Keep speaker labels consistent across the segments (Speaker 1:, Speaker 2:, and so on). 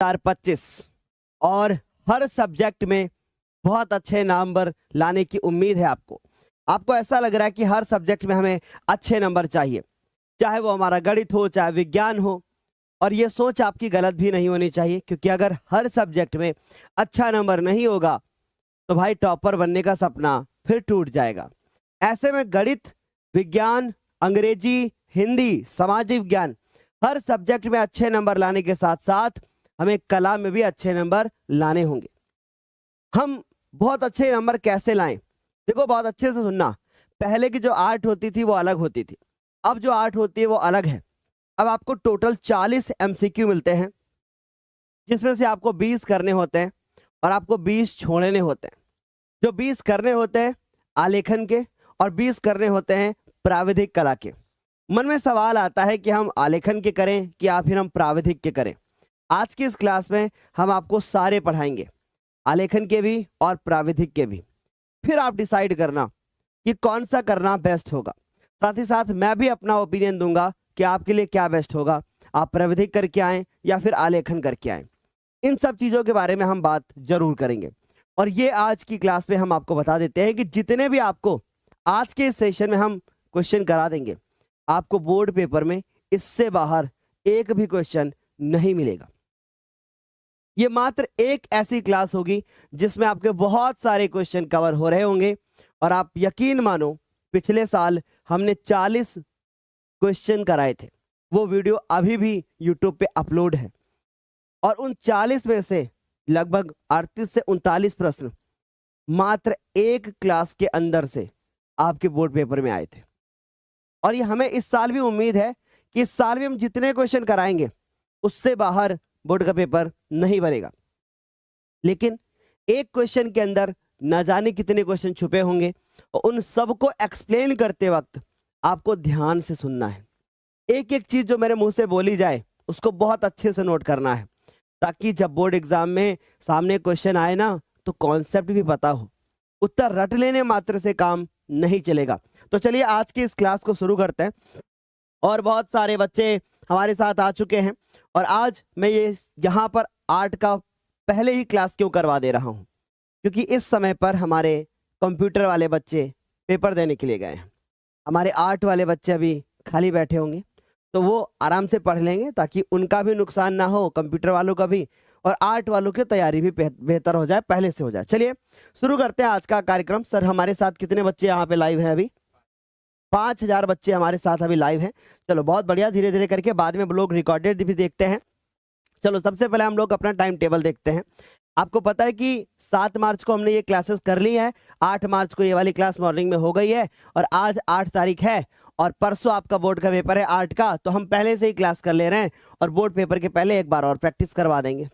Speaker 1: 2025 और हर सब्जेक्ट में बहुत अच्छे नंबर लाने की उम्मीद है आपको। आपको ऐसा लग रहा है कि हर सब्जेक्ट में हमें अच्छे नंबर चाहिए, चाहे वो हमारा गणित हो, चाहे विज्ञान हो। और ये सोच आपकी गलत भी नहीं होनी चाहिए, क्योंकि अगर हर सब्जेक्ट में अच्छा नंबर नहीं होगा तो भाई टॉपर बनने का सपना फिर टूट जाएगा। ऐसे में गणित, विज्ञान, अंग्रेजी, हिंदी, सामाजिक विज्ञान, हर सब्जेक्ट में अच्छे नंबर लाने के साथ साथ हमें कला में भी अच्छे नंबर लाने होंगे। हम बहुत अच्छे नंबर कैसे लाएं? देखो, बहुत अच्छे से सुनना। पहले की जो आर्ट होती थी वो अलग होती थी, अब जो आर्ट होती है वो अलग है। अब आपको टोटल 40 MCQ मिलते हैं, जिसमें से आपको 20 करने होते हैं और आपको 20 छोड़ने होते हैं। जो 20 करने होते हैं आलेखन के और 20 करने होते हैं प्राविधिक कला के। मन में सवाल आता है कि हम आलेखन के करें कि या फिर हम प्राविधिक के करें। आज की इस क्लास में हम आपको सारे पढ़ाएंगे, आलेखन के भी और प्राविधिक के भी। फिर आप डिसाइड करना कि कौन सा करना बेस्ट होगा। साथ ही साथ मैं भी अपना ओपिनियन दूंगा कि आपके लिए क्या बेस्ट होगा, आप प्राविधिक करके आएँ या फिर आलेखन करके आएँ। इन सब चीज़ों के बारे में हम बात जरूर करेंगे। और ये आज की क्लास में हम आपको बता देते हैं कि जितने भी आपको आज के इस सेशन में हम क्वेश्चन करा देंगे, आपको बोर्ड पेपर में इससे बाहर एक भी क्वेश्चन नहीं मिलेगा। ये मात्र एक ऐसी क्लास होगी जिसमें आपके बहुत सारे क्वेश्चन कवर हो रहे होंगे। और आप यकीन मानो, पिछले साल हमने 40 क्वेश्चन कराए थे, वो वीडियो अभी भी यूट्यूब पे अपलोड है। और उन 40 में से लगभग 38 से 39 प्रश्न मात्र एक क्लास के अंदर से आपके बोर्ड पेपर में आए थे। और ये हमें इस साल भी उम्मीद है कि इस साल भी हम जितने क्वेश्चन कराएंगे उससे बाहर बोर्ड का पेपर नहीं बनेगा। लेकिन एक क्वेश्चन के अंदर न जाने कितने क्वेश्चन छुपे होंगे, और उन सबको एक्सप्लेन करते वक्त आपको ध्यान से सुनना है। एक एक चीज जो मेरे मुंह से बोली जाए उसको बहुत अच्छे से नोट करना है, ताकि जब बोर्ड एग्जाम में सामने क्वेश्चन आए ना तो कॉन्सेप्ट भी पता हो। उत्तर रट लेने मात्र से काम नहीं चलेगा। तो चलिए आज की इस क्लास को शुरू करते हैं। और बहुत सारे बच्चे हमारे साथ आ चुके हैं, और आज मैं ये यहाँ पर आर्ट का पहले ही क्लास क्यों करवा दे रहा हूँ, क्योंकि इस समय पर हमारे कंप्यूटर वाले बच्चे पेपर देने के लिए गए हैं। हमारे आर्ट वाले बच्चे अभी खाली बैठे होंगे, तो वो आराम से पढ़ लेंगे ताकि उनका भी नुकसान ना हो, कंप्यूटर वालों का भी, और आर्ट वालों की तैयारी भी बेहतर हो जाए, पहले से हो जाए। चलिए शुरू करते हैं आज का कार्यक्रम। सर, हमारे साथ कितने बच्चे यहाँ पे लाइव हैं? अभी 5000 बच्चे हमारे साथ अभी लाइव हैं। चलो बहुत बढ़िया, धीरे धीरे करके बाद में लोग रिकॉर्डेड भी देखते हैं। चलो सबसे पहले हम लोग अपना टाइम टेबल देखते हैं। आपको पता है कि 7 मार्च को हमने ये क्लासेस कर ली है, 8 मार्च को ये वाली क्लास मॉर्निंग में हो गई है, और आज 8 तारीख है और परसों आपका बोर्ड का पेपर है आर्ट का। तो हम पहले से ही क्लास कर ले रहे हैं और बोर्ड पेपर के पहले एक बार और प्रैक्टिस करवा देंगे।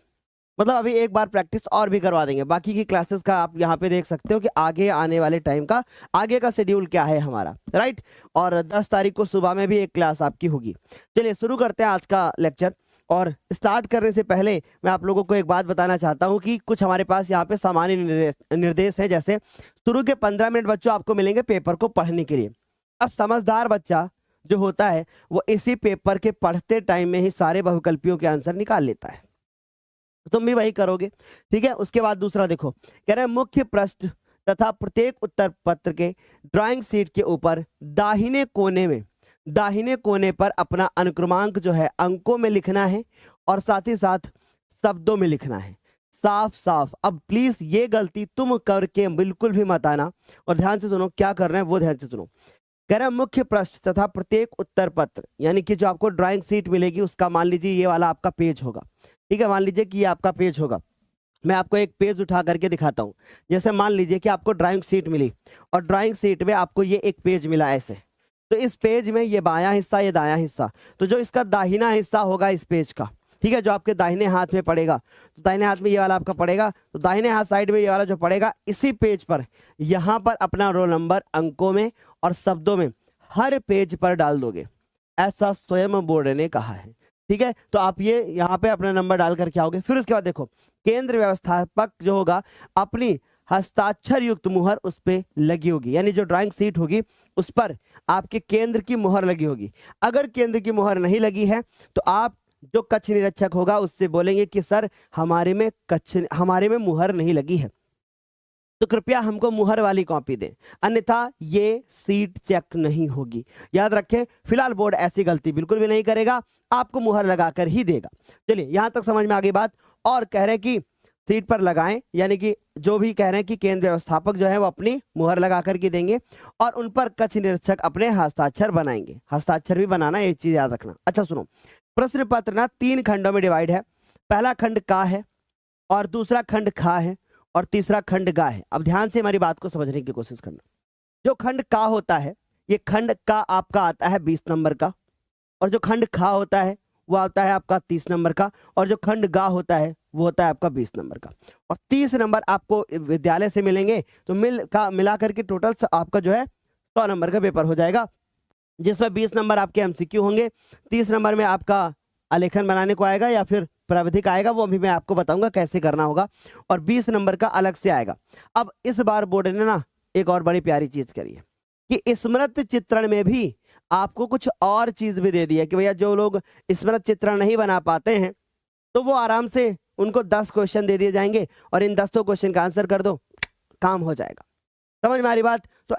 Speaker 1: मतलब अभी एक बार प्रैक्टिस और भी करवा देंगे। बाकी की क्लासेस का आप यहाँ पे देख सकते हो कि आगे आने वाले टाइम का आगे का शेड्यूल क्या है हमारा, राइट। और 10 तारीख को सुबह में भी एक क्लास आपकी होगी। चलिए शुरू करते हैं आज का लेक्चर। और स्टार्ट करने से पहले मैं आप लोगों को एक बात बताना चाहता हूँ कि कुछ हमारे पास यहाँ पे सामान्य निर्देश है। जैसे शुरू के 15 मिनट बच्चों आपको मिलेंगे पेपर को पढ़ने के लिए। अब समझदार बच्चा जो होता है वो इसी पेपर के पढ़ते टाइम में ही सारे बहुविकल्पियों के आंसर निकाल लेता है। तुम भी वही करोगे, ठीक है। उसके बाद दूसरा देखो, कह रहे हैं मुख्य पृष्ठ तथा प्रत्येक उत्तर पत्र के ड्राइंग शीट के ऊपर दाहिने कोने पर अपना अनुक्रमांक जो है अंकों में लिखना है और साथ ही साथ शब्दों में लिखना है, साफ साफ। अब प्लीज ये गलती तुम करके बिल्कुल भी मत आना, और ध्यान से सुनो क्या कर रहे हैं वो ध्यान से सुनो। कह रहा है मुख्य पृष्ठ तथा प्रत्येक उत्तर पत्र, यानी कि जो आपको ड्राइंग शीट मिलेगी उसका मान लीजिए ये वाला आपका पेज होगा, ठीक है। मान लीजिए कि ये आपका पेज होगा। मैं आपको एक पेज उठा करके दिखाता हूँ। जैसे मान लीजिए कि आपको ड्राइंग शीट मिली और ड्राइंग शीट में आपको ये एक पेज मिला ऐसे, तो इस पेज में ये बायां हिस्सा, ये दायां हिस्सा, तो जो इसका दाहिना हिस्सा होगा इस पेज का, ठीक है, जो आपके दाहिने हाथ में पड़ेगा, तो दाहिने हाथ में ये वाला आपका पड़ेगा, तो दाहिने हाथ साइड में ये वाला जो पड़ेगा, इसी पेज पर यहाँ पर अपना रोल नंबर अंकों में और शब्दों में हर पेज पर डाल दोगे, ऐसा स्वयं बोर्ड ने कहा है, ठीक है। तो आप ये यहाँ पे अपना नंबर डाल करके आओगे। फिर उसके बाद देखो, केंद्र व्यवस्थापक जो होगा अपनी हस्ताक्षर युक्त मुहर उस पे लगी होगी, यानी जो ड्राइंग शीट होगी उस पर आपके केंद्र की मुहर लगी होगी। अगर केंद्र की मुहर नहीं लगी है तो आप जो कक्ष निरीक्षक होगा उससे बोलेंगे कि सर हमारे में मुहर नहीं लगी है, तो कृपया हमको मुहर वाली कॉपी दें, अन्यथा ये सीट चेक नहीं होगी। याद रखें, फिलहाल बोर्ड ऐसी गलती बिल्कुल भी नहीं करेगा, आपको मुहर लगाकर ही देगा। चलिए यहां तक समझ में आ गई बात। और कह रहे हैं कि सीट पर लगाएं, यानी कि जो भी कह रहे हैं कि केंद्र व्यवस्थापक जो है वो अपनी मुहर लगा करके देंगे और उन पर कक्ष निरीक्षक अपने हस्ताक्षर बनाएंगे। हस्ताक्षर भी बनाना, एक चीज याद रखना। अच्छा सुनो, प्रश्न पत्र ना 3 खंडों में डिवाइड है। पहला खंड का है और दूसरा खंड खा है और तीसरा खंड गा है। अब ध्यान से हमारी बात को समझने की कोशिश करना। जो खंड का होता है, ये खंड का आपका आता है 20 नंबर का, और जो खंड खा होता है वो आता है आपका 30 नंबर का, और जो खंड गा होता है वो होता है आपका 20 नंबर का। और 30 नंबर आपको विद्यालय से मिलेंगे, तो मिला करके टोटल आपका जो है 100 नंबर का पेपर हो जाएगा, जिसमें 20 नंबर आपके एमसीक्यू होंगे, 30 नंबर में आपका आलेखन बनाने को आएगा या फिर प्राविधिक आएगा, वो अभी मैं आपको बताऊंगा कैसे करना होगा, और 20 नंबर का अलग से आएगा। अब इस बार बोर्ड ने ना एक और बड़ी प्यारी चीज करी है कि स्मृत चित्रण में भी आपको कुछ और चीज भी दे दी है कि भैया जो लोग स्मृत चित्रण नहीं बना पाते हैं तो वो आराम से उनको 10 क्वेश्चन दे दिए जाएंगे और इन 10 क्वेश्चन का आंसर कर दो, काम हो जाएगा। समझ में आ रही बात? तो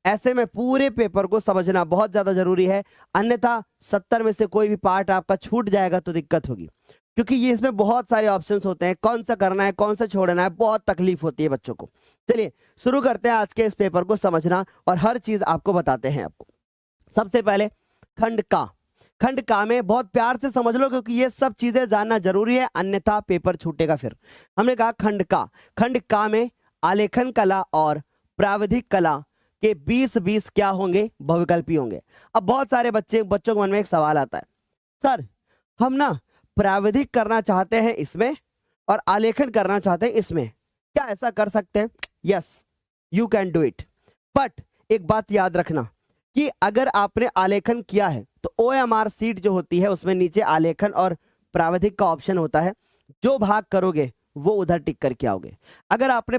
Speaker 1: ऐसे में पूरे पेपर को समझना बहुत ज्यादा जरूरी है, अन्यथा 70 में से कोई भी पार्ट आपका छूट जाएगा तो दिक्कत होगी, क्योंकि ये इसमें बहुत सारे ऑप्शंस होते हैं, कौन सा करना है कौन सा छोड़ना है, बहुत तकलीफ होती है बच्चों को। चलिए शुरू करते हैं आज के इस पेपर को समझना और हर चीज आपको बताते हैं आपको। सबसे पहले खंड का में बहुत प्यार से समझ लो, क्योंकि ये सब चीजें जानना जरूरी है, अन्यथा पेपर छूटेगा। फिर हमने कहा खंड का में आलेखन कला और प्राविधिक कला के 20-20 क्या होंगे? बहुविकल्पी होंगे। अब बहुत सारे बच्चों के मन में एक सवाल आता है, सर हम ना प्राविधिक करना चाहते हैं इसमें और आलेखन करना चाहते हैं इसमें, क्या ऐसा कर सकते हैं? Yes, you can do it, but एक बात याद रखना कि अगर आपने आलेखन किया है तो OMR सीट जो होती है उसमें नीचे आलेखन और प्राविधिक का ऑप्शन होता है, जो भाग करोगे वो उधर टिक करके आओगे। अगर आपने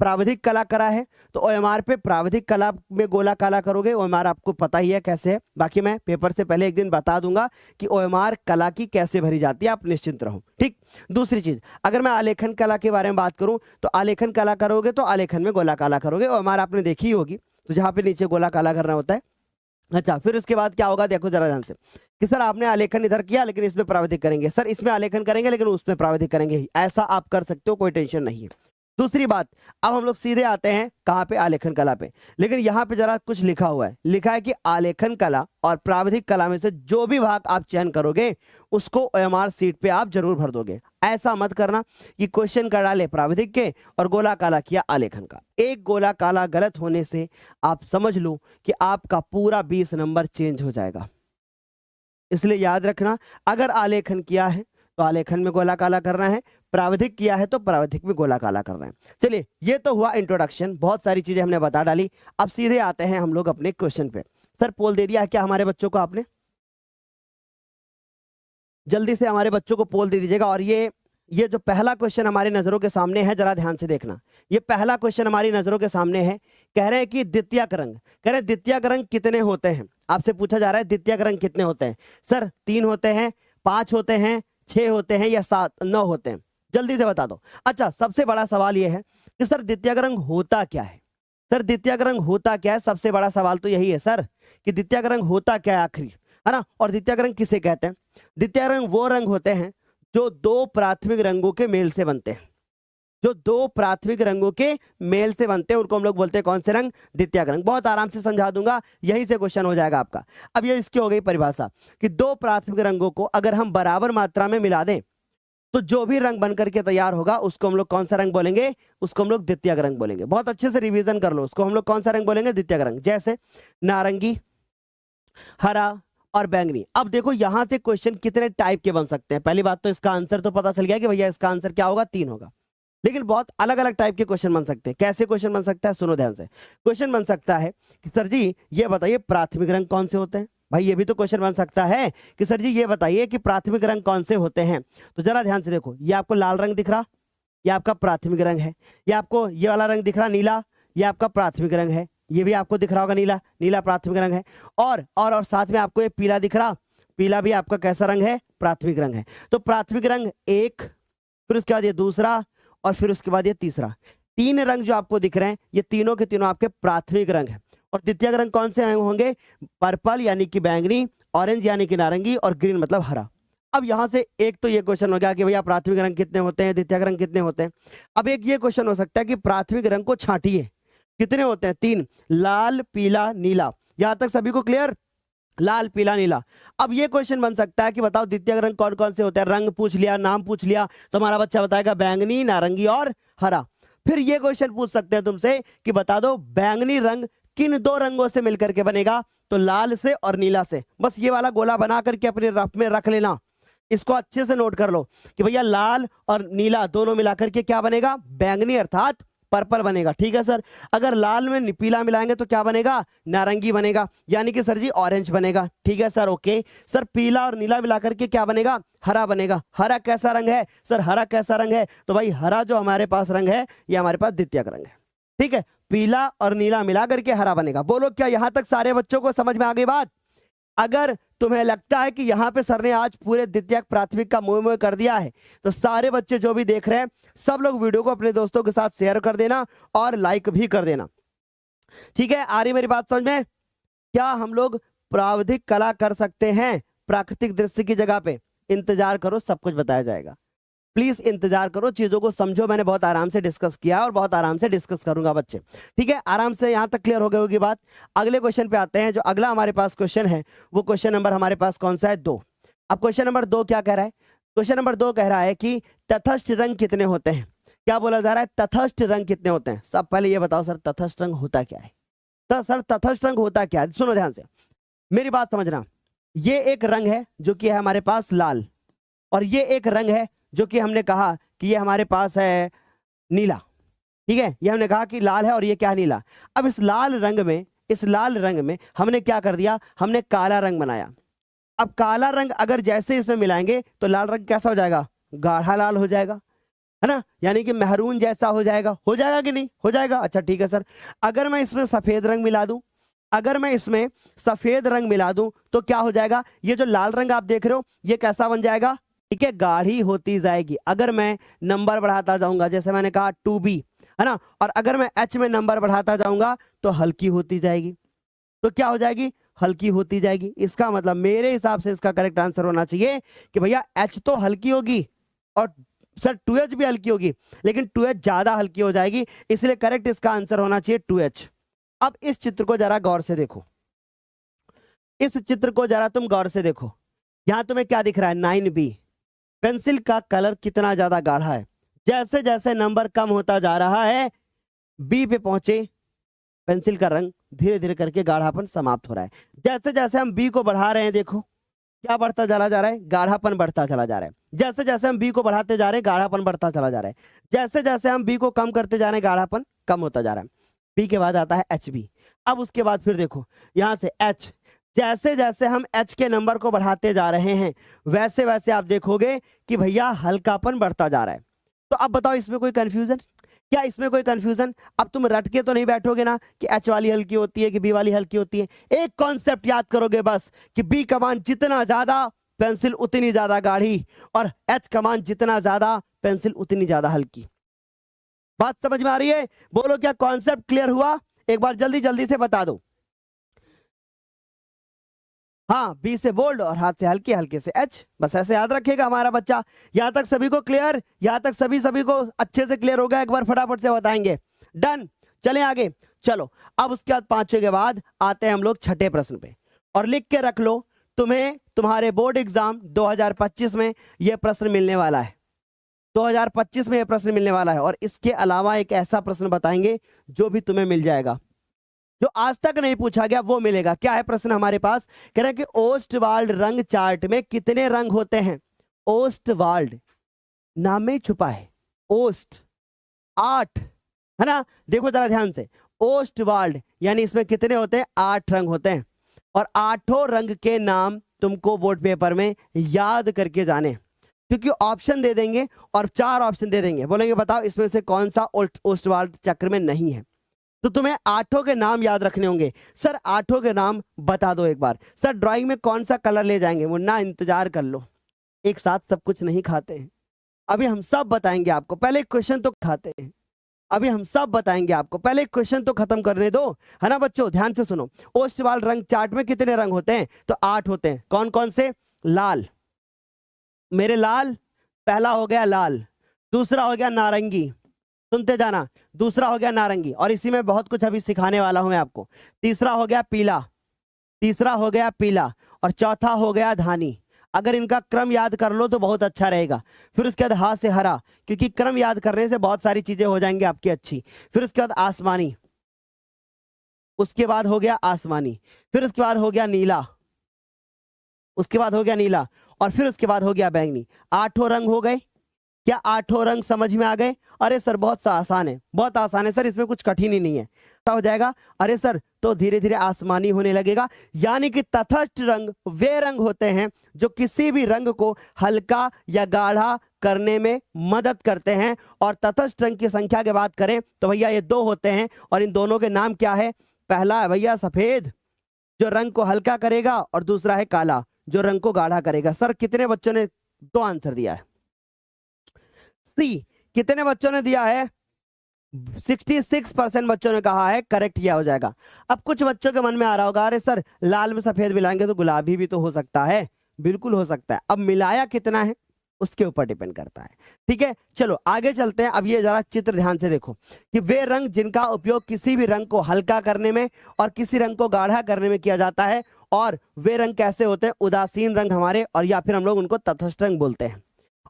Speaker 1: प्राविधिक कला करा है तो OMR पे प्राविधिक कला में गोला काला करोगे। OMR आपको पता ही है कैसे है, बाकी मैं पेपर से पहले एक दिन बता दूंगा कि OMR कला की कैसे भरी जाती है, आप निश्चिंत रहो। ठीक, दूसरी चीज, अगर मैं आलेखन कला के बारे में बात करूं तो आलेखन कला करोगे तो आलेखन में गोला काला करोगे, OMR आपने देखी ही होगी, तो जहां पे नीचे गोला काला करना होता है। अच्छा, फिर उसके बाद क्या होगा, देखो जरा ध्यान से कि सर आपने आलेखन इधर किया लेकिन इसमें प्राविधिक करेंगे, सर इसमें आलेखन करेंगे लेकिन उसमें प्राविधिक करेंगे, ऐसा आप कर सकते हो, कोई टेंशन नहीं है। दूसरी बात, अब हम लोग सीधे आते हैं कहां पे? आलेखन कला पे। लेकिन यहां पे जरा कुछ लिखा हुआ है, लिखा है कि आलेखन कला और प्राविधिक कला में से जो भी भाग आप चयन करोगे उसको OMR सीट पे आप जरूर भर दोगे। ऐसा मत करना कि क्वेश्चन कर डाले प्राविधिक के और गोला काला किया आलेखन का। एक गोला काला गलत होने से आप समझ लो कि आपका पूरा 20 नंबर चेंज हो जाएगा। इसलिए याद रखना, अगर आलेखन किया है तो आलेखन में गोला काला करना है, प्राविधिक किया है तो प्राविधिक में गोला काला करना है। चलिए, ये तो हुआ इंट्रोडक्शन, बहुत सारी चीजें हमने बता डाली। अब सीधे आते हैं हम लोग अपने क्वेश्चन पे। सर पोल दे दिया है क्या हमारे बच्चों को आपने? जल्दी से हमारे बच्चों को पोल दे दीजिएगा। और ये जो पहला क्वेश्चन हमारी नजरों के सामने है, जरा ध्यान से देखना। ये पहला क्वेश्चन हमारी नजरों के सामने है, कह रहे हैं कि द्वितीयक रंग, कह रहे हैं द्वितीयक रंग कितने होते हैं? आपसे पूछा जा रहा है द्वितीयक रंग कितने होते हैं? सर 3 होते हैं, 5 होते हैं, 6 होते हैं या 7 9 होते हैं? जल्दी से बता दो। अच्छा, सबसे बड़ा सवाल यह है कि सर द्वितीयक रंग होता क्या है? सर द्वितीयक रंग होता क्या है? सबसे बड़ा सवाल तो यही है सर कि द्वितीयक रंग होता क्या है आखिर, है ना? और द्वितीयक रंग किसे कहते हैं? द्वितीयक रंग वो रंग होते हैं जो 2 प्राथमिक रंगों के मेल से बनते हैं, जो 2 प्राथमिक रंगों के मेल से बनते हैं, उनको हम लोग बोलते हैं कौन से रंग? द्वितीयक रंग। बहुत आराम से समझा दूंगा, यही से क्वेश्चन हो जाएगा आपका। अब ये इसकी हो गई परिभाषा कि 2 प्राथमिक रंगों को अगर हम बराबर मात्रा में मिला दें तो जो भी रंग बनकर के तैयार होगा उसको हम लोग कौन सा रंग बोलेंगे? उसको हम लोग द्वितीयक रंग बोलेंगे। बहुत अच्छे से रिवीजन कर लो, उसको हम लोग कौन सा रंग बोलेंगे? द्वितीयक रंग। जैसे नारंगी, हरा और बैंगनी। अब देखो यहां से क्वेश्चन कितने टाइप के बन सकते हैं। पहली बात तो इसका आंसर तो पता चल गया कि भैया इसका आंसर क्या होगा? 3 होगा। लेकिन बहुत अलग अलग टाइप के क्वेश्चन बन सकते हैं। कैसे क्वेश्चन बन सकता है? सुनो ध्यान से। क्वेश्चन बन सकता है कि सर जी ये बताइए प्राथमिक रंग कौन से होते हैं? भाई ये भी तो क्वेश्चन बन सकता है कि सर जी ये बताइए कि प्राथमिक रंग कौन से होते हैं। तो जरा ध्यान से देखो, ये आपको लाल रंग दिख रहा, ये आपका प्राथमिक रंग है। ये आपको ये वाला रंग दिख रहा नीला, ये आपका प्राथमिक रंग है। ये भी आपको दिख रहा होगा नीला, नीला प्राथमिक रंग है। और साथ में आपको ये पीला दिख रहा, पीला भी आपका कैसा रंग है? प्राथमिक रंग है। तो प्राथमिक रंग एक, फिर उसके बाद ये दूसरा, और फिर उसके बाद ये तीसरा। 3 रंग जो आपको दिख रहे हैं ये तीनों के तीनों आपके प्राथमिक रंग है। और द्वितीयक रंग कौन से होंगे? पर्पल यानी कि बैंगनी, ऑरेंज यानी कि नारंगी, और ग्रीन मतलब हरा। अब यहां से एक तो ये क्वेश्चन हो गया कि भैया प्राथमिक रंग कितने होते हैं, द्वितीयक रंग कितने होते हैं। अब एक ये क्वेश्चन हो सकता है कि प्राथमिक रंग को छांटिए, कितने होते हैं? 3, लाल, पीला, नीला। यहां तक सभी को क्लियर? लाल, पीला, नीला। अब ये क्वेश्चन बन सकता है कि बताओ द्वितीयक रंग कौन कौन से होते हैं। रंग पूछ लिया, नाम पूछ लिया, तो हमारा बच्चा बताएगा बैंगनी, नारंगी और हरा। फिर ये क्वेश्चन पूछ सकते हैं तुमसे कि बता दो बैंगनी रंग किन 2 रंगों से मिलकर के बनेगा? तो लाल से और नीला से। बस ये वाला गोला बना करके अपने रफ में रख लेना, इसको अच्छे से नोट कर लो कि भैया लाल और नीला दोनों मिलाकर के क्या बनेगा? बैंगनी अर्थात पर्पल बनेगा। ठीक है सर। अगर लाल में पीला मिलाएंगे तो क्या बनेगा? नारंगी बनेगा, यानी कि सर जी ऑरेंज बनेगा। ठीक है सर, ओके सर। पीला और नीला मिलाकर के क्या बनेगा? हरा बनेगा। हरा कैसा रंग है सर? हरा कैसा रंग है? तो भाई हरा जो हमारे पास रंग है ये हमारे पास द्वितीयक रंग है। ठीक है, पीला और नीला मिला करके हरा बनेगा। बोलो क्या यहां तक सारे बच्चों को समझ में आ गई बात? अगर तुम्हें लगता है कि यहाँ पे सर ने आज पूरे द्वितीयक प्राथमिक का मुंह कर दिया है, तो सारे बच्चे जो भी देख रहे हैं सब लोग वीडियो को अपने दोस्तों के साथ शेयर कर देना और लाइक भी कर देना। ठीक है, आ रही मेरी बात समझ में? क्या हम लोग प्राविधिक कला कर सकते हैं प्राकृतिक दृश्य की जगह पे? इंतजार करो, सब कुछ बताया जाएगा। प्लीज इंतजार करो, चीजों को समझो। मैंने बहुत आराम से डिस्कस किया और बहुत आराम से डिस्कस करूंगा बच्चे। ठीक है, आराम से यहां तक क्लियर हो गई होगी बात। अगले क्वेश्चन पे आते हैं। जो अगला हमारे पास क्वेश्चन है वो क्वेश्चन नंबर हमारे पास कौन सा है? 2। अब क्वेश्चन नंबर 2 क्या कह रहा है? क्वेश्चन नंबर 2 कह रहा है कि तटस्थ रंग कितने होते हैं? क्या बोला जा रहा है? तटस्थ रंग कितने होते हैं? सब पहले ये बताओ सर, तटस्थ रंग होता क्या है? तो सर तटस्थ रंग होता क्या है? सुनो ध्यान से, मेरी बात समझना। ये एक रंग है जो कि है हमारे पास लाल, और ये एक रंग है जो कि हमने कहा कि ये हमारे पास है नीला। ठीक है, ये हमने कहा कि लाल है और ये क्या? नीला। अब इस लाल रंग में हमने क्या कर दिया? हमने काला रंग बनाया। अब काला रंग अगर जैसे इसमें मिलाएंगे तो लाल रंग कैसा हो जाएगा? गाढ़ा लाल हो जाएगा, है ना? यानी कि मेहरून जैसा हो जाएगा। हो जाएगा कि नहीं? हो जाएगा। अच्छा ठीक है सर। अगर मैं इसमें सफेद रंग मिला दूं, तो क्या हो जाएगा? ये जो लाल रंग आप देख रहे हो ये कैसा बन जाएगा? ठीक है, गाढ़ी होती जाएगी। अगर मैं नंबर बढ़ाता जाऊंगा, जैसे मैंने कहा 2B, है ना, और अगर मैं H में नंबर बढ़ाता जाऊंगा तो हल्की होती जाएगी। तो क्या हो जाएगी? हल्की होती जाएगी। इसका मतलब मेरे हिसाब से इसका करेक्ट आंसर होना चाहिए कि भैया H तो हल्की होगी और सर 2H भी हल्की होगी, लेकिन 2H ज्यादा हल्की हो जाएगी, इसलिए करेक्ट इसका आंसर होना चाहिए 2H। अब इस चित्र को जरा गौर से देखो, इस चित्र को जरा तुम गौर से देखो। यहां तुम्हें क्या दिख रहा है? 9B। पेंसिल का कलर कितना ज्यादा गाढ़ा है। जैसे जैसे नंबर कम होता जा रहा है, बी पे पहुंचे, पेंसिल का रंग धीरे धीरे करके गाढ़ापन समाप्त हो रहा है। जैसे जैसे हम बी को बढ़ा रहे हैं, देखो क्या बढ़ता चला जा रहा है? गाढ़ापन बढ़ता चला जा रहा है। जैसे जैसे हम बी को बढ़ाते जा रहे हैं, गाढ़ापन बढ़ता चला जा रहा है। जैसे जैसे हम बी को कम करते जा रहे हैं, गाढ़ापन कम होता जा रहा है। बी के बाद आता है HB। अब उसके बाद फिर देखो यहां से H। जैसे जैसे हम H के नंबर को बढ़ाते जा रहे हैं, वैसे वैसे आप देखोगे कि भैया हल्कापन बढ़ता जा रहा है। तो अब बताओ इसमें कोई कंफ्यूजन? क्या इसमें कोई कंफ्यूजन? अब तुम रट के तो नहीं बैठोगे ना कि H वाली हल्की होती है कि B वाली हल्की होती है। एक कॉन्सेप्ट याद करोगे बस कि B का मान जितना ज्यादा पेंसिल उतनी ज्यादा गाढ़ी, और H का मान जितना ज्यादा पेंसिल उतनी ज्यादा हल्की। बात समझ में आ रही है? बोलो क्या कॉन्सेप्ट क्लियर हुआ? एक बार जल्दी जल्दी से बता दो। हाँ, बी से बोल्ड और हाथ से हल्के, हल्के से H। बस ऐसे याद रखेगा हमारा बच्चा। यहां तक सभी को क्लियर? यहां तक सभी को अच्छे से क्लियर हो गया? एक बार फटाफट से बताएंगे। डन, चलें आगे। चलो अब उसके बाद 5वें के बाद आते हैं हम लोग 6ठे प्रश्न पे, और लिख के रख लो, तुम्हें तुम्हारे बोर्ड एग्जाम 2025 में यह प्रश्न मिलने वाला है। 2025 में यह प्रश्न मिलने वाला है, और इसके अलावा एक ऐसा प्रश्न बताएंगे जो भी तुम्हें मिल जाएगा, जो आज तक नहीं पूछा गया वो मिलेगा। क्या है प्रश्न हमारे पास? कह रहे हैं कि ओस्टवाल्ड रंग चार्ट में कितने रंग होते हैं? ओस्टवाल्ड नाम में ही छुपा है, ओस्ट 8, है ना? देखो जरा ध्यान से, ओस्टवाल्ड यानी इसमें कितने होते हैं? 8 रंग होते हैं, और 8 रंग के नाम तुमको बोर्ड पेपर में याद करके जाने, क्योंकि ऑप्शन दे देंगे और 4 ऑप्शन दे देंगे, बोलेंगे बताओ इसमें से कौन सा ओस्टवाल्ड चक्र में नहीं है। तो तुम्हें आठों के नाम याद रखने होंगे। सर आठों के नाम बता दो एक बार। सर ड्राइंग में कौन सा कलर ले जाएंगे? मुन्ना इंतजार कर लो, एक साथ सब कुछ नहीं खाते हैं। अभी हम सब बताएंगे आपको, पहले क्वेश्चन तो खाते हैं। अभी हम सब बताएंगे आपको, पहले क्वेश्चन तो खत्म करने दो, है ना बच्चों? ध्यान से सुनो। ओस्टवाल रंग चार्ट में कितने रंग होते हैं? तो 8 होते हैं। कौन कौन से? लाल, मेरे लाल, पहला हो गया लाल, दूसरा हो गया नारंगी, सुनते जाना, दूसरा हो गया नारंगी, और इसी में बहुत कुछ अभी सिखाने वाला हूं मैं आपको। तीसरा हो गया पीला, तीसरा हो गया पीला, और चौथा हो गया धानी। अगर इनका क्रम याद कर लो तो बहुत अच्छा रहेगा। फिर उसके बाद हा से हरा, क्योंकि क्रम याद करने से बहुत सारी चीजें हो जाएंगी आपकी अच्छी। फिर उसके बाद आसमानी, उसके बाद हो गया आसमानी, फिर उसके बाद हो गया नीला, उसके बाद हो गया नीला, और फिर उसके बाद हो गया बैंगनी। 8 रंग हो गए। क्या 8 रंग समझ में आ गए? अरे सर बहुत सा आसान है, बहुत आसान है सर, इसमें कुछ कठिन ही नहीं है। क्या हो जाएगा? अरे सर तो धीरे धीरे आसमानी होने लगेगा। यानी कि तटस्थ रंग वे रंग होते हैं जो किसी भी रंग को हल्का या गाढ़ा करने में मदद करते हैं। और तटस्थ रंग की संख्या की बात करें तो भैया ये 2 होते हैं, और इन दोनों के नाम क्या है? पहला है भैया सफेद, जो रंग को हल्का करेगा, और दूसरा है काला, जो रंग को गाढ़ा करेगा। सर कितने बच्चों ने 2 आंसर दिया है? सी। कितने बच्चों ने दिया है? 66% बच्चों ने कहा है करेक्ट किया हो जाएगा। अब कुछ बच्चों के मन में आ रहा होगा, अरे सर लाल में सफेद मिलाएंगे तो गुलाबी भी तो हो सकता है। बिल्कुल हो सकता है, अब मिलाया कितना है उसके ऊपर डिपेंड करता है। ठीक है, चलो आगे चलते हैं। अब ये जरा चित्र ध्यान से देखो कि वे रंग जिनका उपयोग किसी भी रंग को हल्का करने में और किसी रंग को गाढ़ा करने में किया जाता है, और वे रंग कैसे होते हैं? उदासीन रंग हमारे, और या फिर हम लोग उनको तटस्थ रंग बोलते हैं।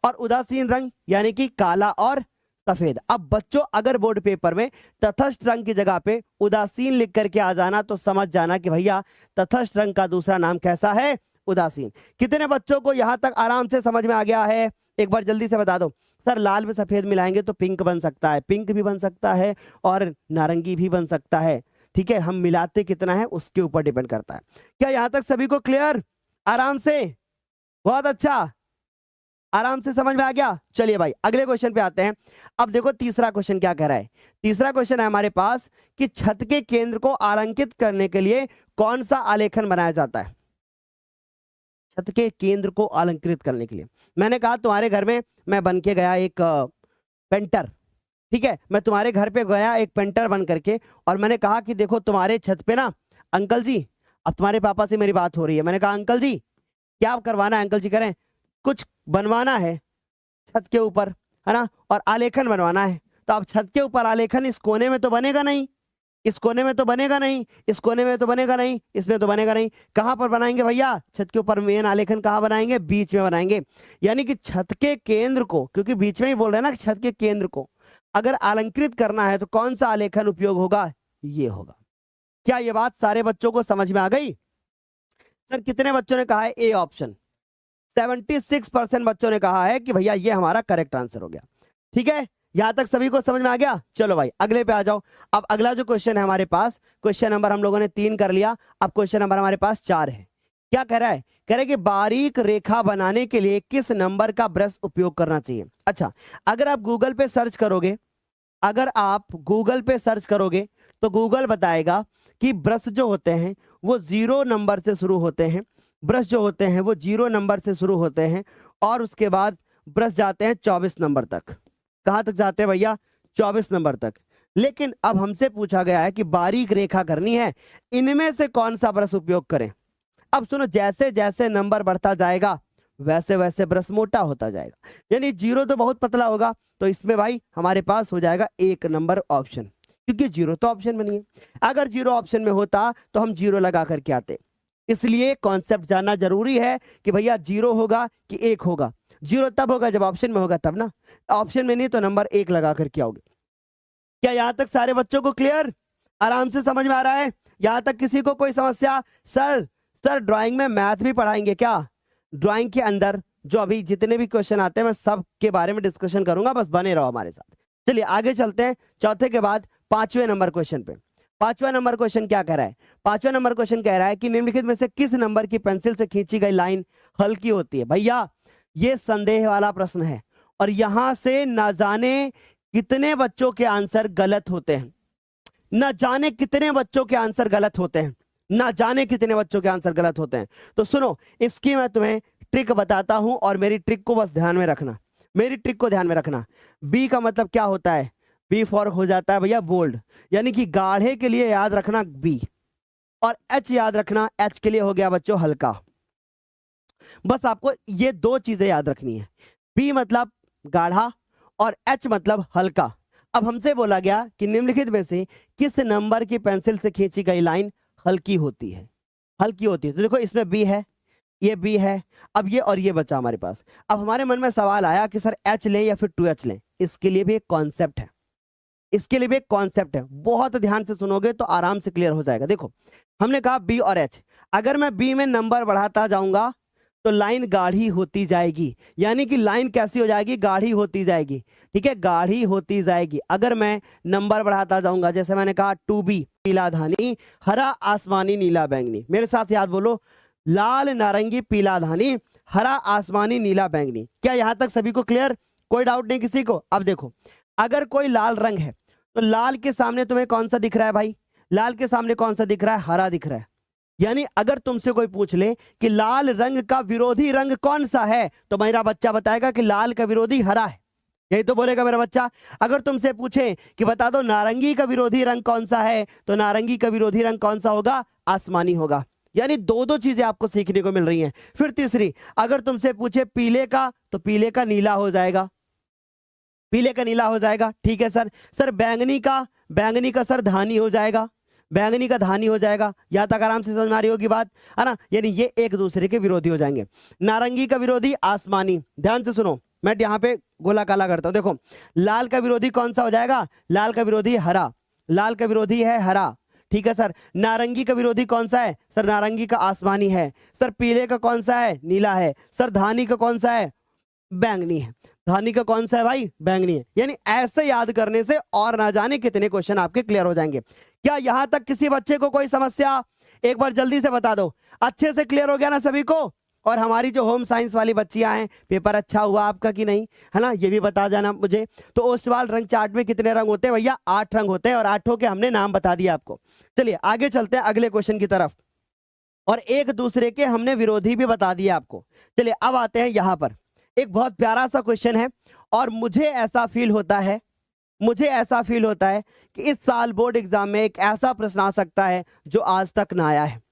Speaker 1: और उदासीन रंग यानी कि काला और सफेद। अब बच्चों अगर बोर्ड पेपर में तटस्थ रंग की जगह पे उदासीन लिख करके आ जाना तो समझ जाना कि भैया तटस्थ रंग का दूसरा नाम कैसा है? उदासीन। कितने बच्चों को यहां तक आराम से समझ में आ गया है? एक बार जल्दी से बता दो। सर लाल में सफेद मिलाएंगे तो पिंक बन सकता है, पिंक भी बन सकता है और नारंगी भी बन सकता है। ठीक है, हम मिलाते कितना है उसके ऊपर डिपेंड करता है। क्या यहां तक सभी को क्लियर? आराम से, बहुत अच्छा, आराम से समझ में आ गया। चलिए भाई अगले क्वेश्चन पे आते हैं। अब देखो तीसरा क्वेश्चन क्या कह रहा है। तीसरा क्वेश्चन है हमारे पास कि छत के केंद्र को आलंकित करने के लिए कौन सा आलेखन बनाया जाता है? छत के केंद्र को अलंकृत करने के लिए मैंने कहा तुम्हारे घर में मैं बन के गया एक पेंटर। ठीक है, मैं तुम्हारे घर पे गया एक पेंटर बन करके, और मैंने कहा कि देखो तुम्हारे छत पे ना अंकल जी, अब तुम्हारे पापा से मेरी बात हो रही है, मैंने कहा अंकल जी क्या करवाना है? अंकल जी कह रहे हैं कुछ बनवाना है छत के ऊपर, है ना, और आलेखन बनवाना है। तो अब छत के ऊपर आलेखन इस कोने में तो बनेगा नहीं, इस कोने में तो बनेगा नहीं, इस कोने में तो बनेगा नहीं, इसमें तो बनेगा नहीं। कहां पर बनाएंगे भैया? छत के ऊपर मेन आलेखन कहां बनाएंगे? बीच में बनाएंगे। यानी कि छत के केंद्र को, क्योंकि बीच में ही बोल रहे हैं ना, छत के केंद्र को अगर अलंकृत करना है तो कौन सा आलेखन उपयोग होगा? ये होगा। क्या ये बात सारे बच्चों को समझ में आ गई? सर कितने बच्चों ने कहा है ए ऑप्शन? 76% बच्चों ने कहा है कि भैया ये हमारा करेक्ट आंसर हो गया। ठीक है, यहां तक सभी को समझ में आ गया? चलो भाई अगले पे आ जाओ। अब अगला जो क्वेश्चन है हमारे पास, क्वेश्चन नंबर हम लोगों ने 3 कर लिया, अब क्वेश्चन नंबर हमारे पास 4 है। क्या कह रहा है? कह रहा है कि बारीक रेखा बनाने के लिए किस नंबर का ब्रश उपयोग करना चाहिए? अच्छा, अगर आप गूगल पे सर्च करोगे, अगर आप गूगल पे सर्च करोगे तो गूगल बताएगा कि ब्रश जो होते हैं वो 0 नंबर से शुरू होते हैं, ब्रश जो होते हैं वो 0 नंबर से शुरू होते हैं, और उसके बाद ब्रश जाते हैं 24 नंबर तक। कहां तक जाते हैं भैया? 24 नंबर तक। लेकिन अब हमसे पूछा गया है कि बारीक रेखा करनी है, इनमें से कौन सा ब्रश उपयोग करें? अब सुनो, जैसे जैसे नंबर बढ़ता जाएगा वैसे वैसे ब्रश मोटा होता जाएगा, यानी 0 तो बहुत पतला होगा, तो इसमें भाई हमारे पास हो जाएगा 1 नंबर ऑप्शन, क्योंकि 0 तो ऑप्शन में नहीं है। अगर 0 ऑप्शन में होता तो हम 0 लगा करके आते। इसलिए कॉन्सेप्ट जानना जरूरी है कि भैया 0 होगा कि 1 होगा। 0 तब होगा जब ऑप्शन में होगा तब ना, ऑप्शन में नहीं तो नंबर 1 लगा करके आओगे। क्या यहां तक सारे बच्चों को क्लियर? आराम से समझ में आ रहा है? यहां तक किसी को कोई समस्या? सर ड्राइंग में मैथ भी पढ़ाएंगे क्या? ड्राइंग के अंदर जो अभी जितने भी क्वेश्चन आते हैं मैं सब के बारे में डिस्कशन करूंगा, बस बने रहो हमारे साथ। चलिए आगे चलते हैं, चौथे के बाद 5वें नंबर क्वेश्चन पे। 5वां नंबर क्वेश्चन क्या कह रहा है? 5वां नंबर क्वेश्चन कह रहा है कि निम्नलिखित में से किस नंबर की पेंसिल से खींची गई लाइन हल्की होती है? भैया ये संदेह वाला प्रश्न है, और यहां से ना जाने कितने बच्चों के आंसर गलत होते हैं। ना जाने कितने बच्चों के आंसर गलत होते हैं, ना जाने कितने बच्चों के आंसर गलत होते हैं। तो सुनो, इसकी मैं तुम्हें ट्रिक बताता हूं और मेरी ट्रिक को बस ध्यान में रखना, मेरी ट्रिक को ध्यान में रखना। बी का मतलब क्या होता है? बी फॉर हो जाता है भैया बोल्ड, यानी कि गाढ़े के लिए याद रखना बी, और एच याद रखना, एच के लिए हो गया बच्चों हल्का। बस आपको ये दो चीजें याद रखनी है, बी मतलब गाढ़ा और एच मतलब हल्का। अब हमसे बोला गया कि निम्नलिखित में से किस नंबर की पेंसिल से खींची गई लाइन हल्की होती है? हल्की होती है। तो देखो इसमें बी है, ये बी है, अब ये और ये बचा हमारे पास। अब हमारे मन में सवाल आया कि सर एच लें या फिर 2H लें? इसके लिए भी एक कॉन्सेप्ट है, इसके लिए भी एक कॉन्सेप्ट है, बहुत ध्यान से सुनोगे तो आराम से क्लियर हो जाएगा। देखो हमने कहा बी और एच, अगर मैं बी में नंबर बढ़ाता जाऊंगा तो लाइन गाढ़ी होती जाएगी, यानी कि लाइन कैसी हो जाएगी? गाढ़ी होती जाएगी, ठीक है, गाढ़ी होती जाएगी। अगर मैं नंबर बढ़ाता जाऊंगा, जैसे मैंने कहा 2B, पीला धानी हरा आसमानी नीला बैंगनी, मेरे साथ याद बोलो, लाल नारंगी पीला धानी हरा आसमानी नीला बैंगनी। क्या यहां तक सभी को क्लियर? कोई डाउट नहीं किसी को? अब देखो, अगर कोई लाल रंग है तो लाल के सामने तुम्हें कौन सा दिख रहा है भाई? लाल के सामने कौन सा दिख रहा है? हरा दिख रहा है। यानी अगर तुमसे कोई पूछ ले कि लाल रंग का विरोधी रंग कौन सा है, तो मेरा बच्चा बताएगा कि लाल का विरोधी हरा है, यही तो बोलेगा मेरा बच्चा। अगर तुमसे पूछे कि बता दो नारंगी का विरोधी रंग कौन सा है, तो नारंगी का विरोधी रंग कौन सा होगा? आसमानी होगा। यानी दो दो चीजें आपको सीखने को मिल रही हैं। फिर तीसरी, अगर तुमसे पूछे पीले का, तो पीले का नीला हो जाएगा, पीले का नीला हो जाएगा, ठीक है सर। सर बैंगनी का, बैंगनी का सर धानी हो जाएगा, बैंगनी का धानी हो जाएगा। यहां तक आराम से समझ में आ रही होगी बात, है ना? यानी ये एक दूसरे के विरोधी हो जाएंगे। नारंगी का विरोधी आसमानी, ध्यान से सुनो, मैं यहाँ पे गोला काला करता हूं। देखो लाल का विरोधी कौन सा हो जाएगा? लाल का विरोधी हरा, लाल का विरोधी है हरा, ठीक है सर। नारंगी का विरोधी कौन सा है? सर नारंगी का आसमानी है। सर पीले का कौन सा है? नीला है। सर धानी का कौन सा है? बैंगनी है। धानी का कौन सा है भाई? बैंगनी है। यानी ऐसे याद करने से और ना जाने कितने क्वेश्चन आपके क्लियर हो जाएंगे। क्या यहां तक किसी बच्चे को कोई समस्या? एक बार जल्दी से बता दो। अच्छे से क्लियर हो गया ना सभी को? और हमारी जो होम साइंस वाली बच्चियां हैं, पेपर अच्छा हुआ आपका कि नहीं, है ना? ये भी बता जाना मुझे। तो ओस्टवाल रंग चार्ट में कितने रंग होते हैं भैया? 8 रंग होते हैं, और 8 के हमने नाम बता दिया आपको। चलिए आगे चलते हैं अगले क्वेश्चन की तरफ, और एक दूसरे के हमने विरोधी भी बता दिए आपको। चलिए अब आते हैं यहां पर, एक बहुत प्यारा सा क्वेश्चन है, और मुझे ऐसा फील होता है, मुझे ऐसा फील होता है कि इस साल बोर्ड एग्जाम में एक ऐसा प्रश्न आ सकता है जो आज तक ना आया है।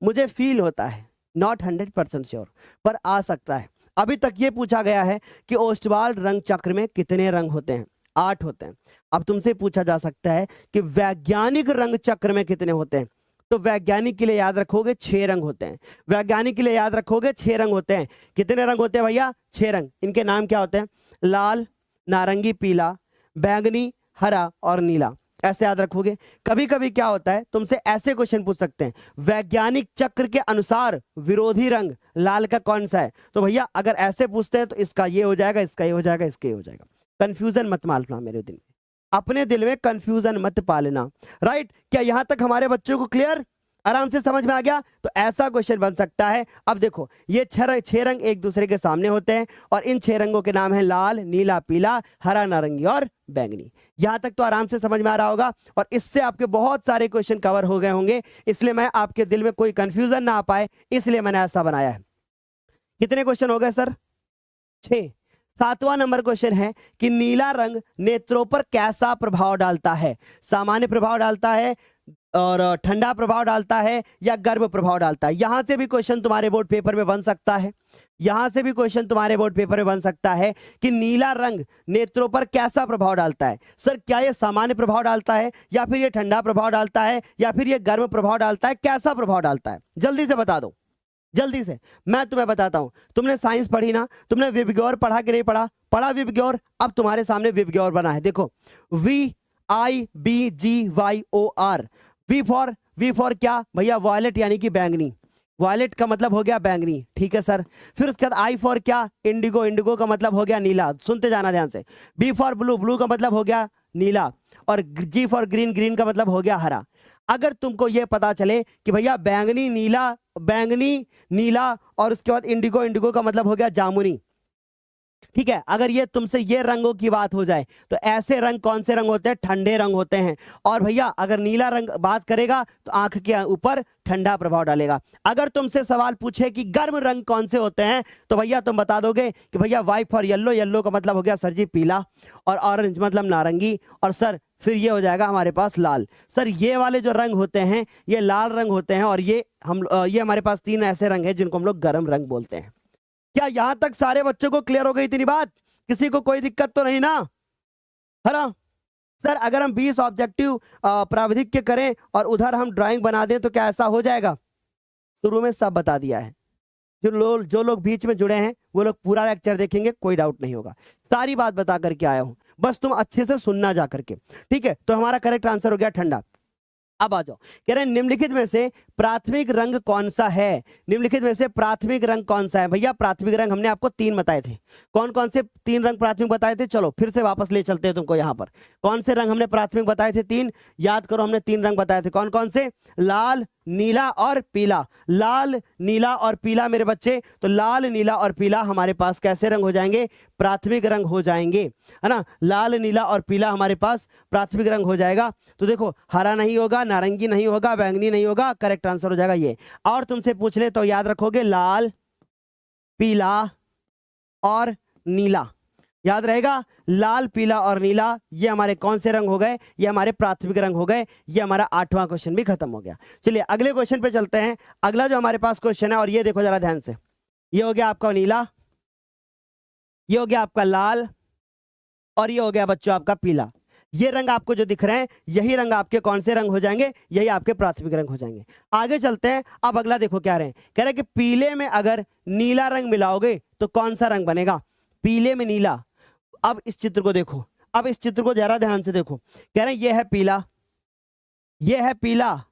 Speaker 1: मुझे फील होता है, नॉट 100% श्योर, पर आ सकता है। अभी तक ये पूछा गया है कि ओस्टवाल रंग चक्र में कितने रंग होते हैं? 8 होते हैं। अब तुमसे पूछा जा सकता है कि वैज्ञानिक रंग चक्र में कितने होते हैं? तो वैज्ञानिक के लिए याद रखोगे 6 रंग होते हैं। वैज्ञानिक के लिए याद रखोगे 6 रंग होते हैं। कितने रंग होते हैं भैया? 6 रंग। इनके नाम क्या होते हैं? लाल, नारंगी, पीला, बैंगनी, हरा और नीला। ऐसे याद रखोगे। कभी कभी क्या होता है, तुमसे ऐसे क्वेश्चन पूछ सकते हैं, वैज्ञानिक चक्र के अनुसार विरोधी रंग लाल का कौन सा है? तो भैया अगर ऐसे पूछते हैं तो इसका ये हो जाएगा, इसका ये हो जाएगा, इसका ये हो जाएगा। कंफ्यूजन मत मानना मेरे दिल में, अपने दिल में कंफ्यूजन मत पालना। राइट? क्या यहां तक हमारे बच्चों को क्लियर, आराम से समझ में आ गया? तो ऐसा क्वेश्चन बन सकता है। अब देखो ये 6 रंग एक दूसरे के सामने होते हैं, और इन 6 रंगों के नाम है लाल, नीला, पीला, हरा, नारंगी और बैंगनी। यहां तक तो आराम से समझ में आ रहा होगा, और इससे आपके बहुत सारे क्वेश्चन कवर हो गए होंगे। इसलिए मैं आपके दिल में कोई कंफ्यूजन ना आ पाए, इसलिए मैंने ऐसा बनाया है। कितने क्वेश्चन हो गए सर? 6। 7वां नंबर क्वेश्चन है कि नीला रंग नेत्रों पर कैसा प्रभाव डालता है? सामान्य प्रभाव डालता है, और ठंडा प्रभाव डालता है, या गर्म प्रभाव डालता है? यहां से भी क्वेश्चन तुम्हारे बोर्ड पेपर में बन सकता है। यहां से भी क्वेश्चन तुम्हारे बोर्ड पेपर में बन सकता है कि नीला रंग नेत्रों पर कैसा प्रभाव डालता है? सर क्या ये सामान्य प्रभाव डालता है, या फिर ये ठंडा प्रभाव डालता है, या फिर ये गर्म प्रभाव डालता है? कैसा प्रभाव डालता है? जल्दी से बता दो, जल्दी से। मैं तुम्हें बताता हूं, तुमने साइंस पढ़ी ना? तुमने विबग्योर पढ़ा कि नहीं पढ़ा? पढ़ा विबग्योर। अब तुम्हारे सामने विबग्योर बना है, देखो VIBGYOR। वी फॉर क्या भैया? वॉयलेट, यानी कि बैंगनी। वॉयलेट का मतलब हो गया बैंगनी, ठीक है सर। फिर उसके बाद आई फॉर क्या? इंडिगो। इंडिगो का मतलब हो गया नीला, सुनते जाना ध्यान से। B for blue. ब्लू का मतलब हो गया नीला। और जी फॉर ग्रीन। ग्रीन का मतलब हो गया हरा। अगर तुमको यह पता चले कि भैया बैंगनी, नीला, बैंगनी, नीला, और उसके बाद इंडिगो। इंडिगो का मतलब हो गया जामुनी। ठीक है, अगर ये तुमसे ये रंगों की बात हो जाए तो ऐसे रंग कौन से रंग होते हैं? ठंडे रंग होते हैं। और भैया अगर नीला रंग बात करेगा तो आंख के ऊपर ठंडा प्रभाव डालेगा। अगर तुमसे सवाल पूछे कि गर्म रंग कौन से होते हैं तो भैया तुम बता दोगे कि भैया वाइट और येलो, येलो का मतलब हो गया सर जी पीला, और ऑरेंज मतलब नारंगी, और सर फिर ये हो जाएगा हमारे पास लाल। सर ये वाले जो रंग होते हैं ये लाल रंग होते हैं, और ये हमारे पास 3 ऐसे रंग हैं जिनको हम लोग गर्म रंग बोलते हैं। क्या यहां तक सारे बच्चों को क्लियर हो गई इतनी बात? किसी को कोई दिक्कत तो नहीं ना, है ना? सर अगर हम 20 ऑब्जेक्टिव प्राविधिक के करें और उधर हम ड्राइंग बना दें तो क्या ऐसा हो जाएगा? शुरू में सब बता दिया है। जो लोग बीच में जुड़े हैं वो लोग पूरा लेक्चर देखेंगे, कोई डाउट नहीं होगा। सारी बात बता करके आया हूं, बस तुम अच्छे से सुनना जा करके। ठीक है, तो हमारा करेक्ट आंसर हो गया ठंडा। अब आ जाओ, कह रहे हैं निम्नलिखित में से प्राथमिक रंग कौन सा है? निम्नलिखित में से प्राथमिक रंग कौन सा है? भैया प्राथमिक रंग हमने आपको 3 बताए थे। कौन कौन से 3 रंग प्राथमिक बताए थे? चलो फिर से वापस ले चलते हैं तुमको यहां पर। कौन से रंग हमने प्राथमिक बताए थे? 3। याद करो, हमने 3 रंग बताए थे। कौन कौन से? लाल, नीला और पीला। लाल, नीला और पीला मेरे बच्चे। तो लाल, नीला और पीला हमारे पास कैसे रंग हो जाएंगे? प्राथमिक रंग हो जाएंगे, है ना? लाल, नीला और पीला हमारे पास प्राथमिक रंग हो जाएगा। तो देखो, हरा नहीं होगा, नारंगी नहीं होगा, बैंगनी नहीं होगा, करेक्ट आंसर हो जाएगा ये। और तुमसे पूछ ले तो याद रखोगे लाल, पीला और नीला। याद रहेगा, लाल, पीला और नीला ये हमारे कौन से रंग हो गए? ये हमारे प्राथमिक रंग हो गए। ये हमारा 8वां क्वेश्चन भी खत्म हो गया। चलिए अगले क्वेश्चन पे चलते हैं। अगला जो हमारे पास क्वेश्चन है, और ये देखो जरा ध्यान से, ये हो गया आपका नीला, ये हो गया आपका लाल, और ये हो गया बच्चों आपका पीला। ये रंग आपको जो दिख रहे हैं यही रंग आपके कौन से रंग हो जाएंगे? यही आपके प्राथमिक रंग हो जाएंगे। आगे चलते हैं। अब अगला देखो क्या रहे हैं, कह रहे हैं कि पीले में अगर नीला रंग मिलाओगे तो कौन सा रंग बनेगा? पीले में नीला। अब इस चित्र को देखो, अब इस चित्र को जरा ध्यान से देखो। कह रहे हैं ये है पीला, ये है पीला,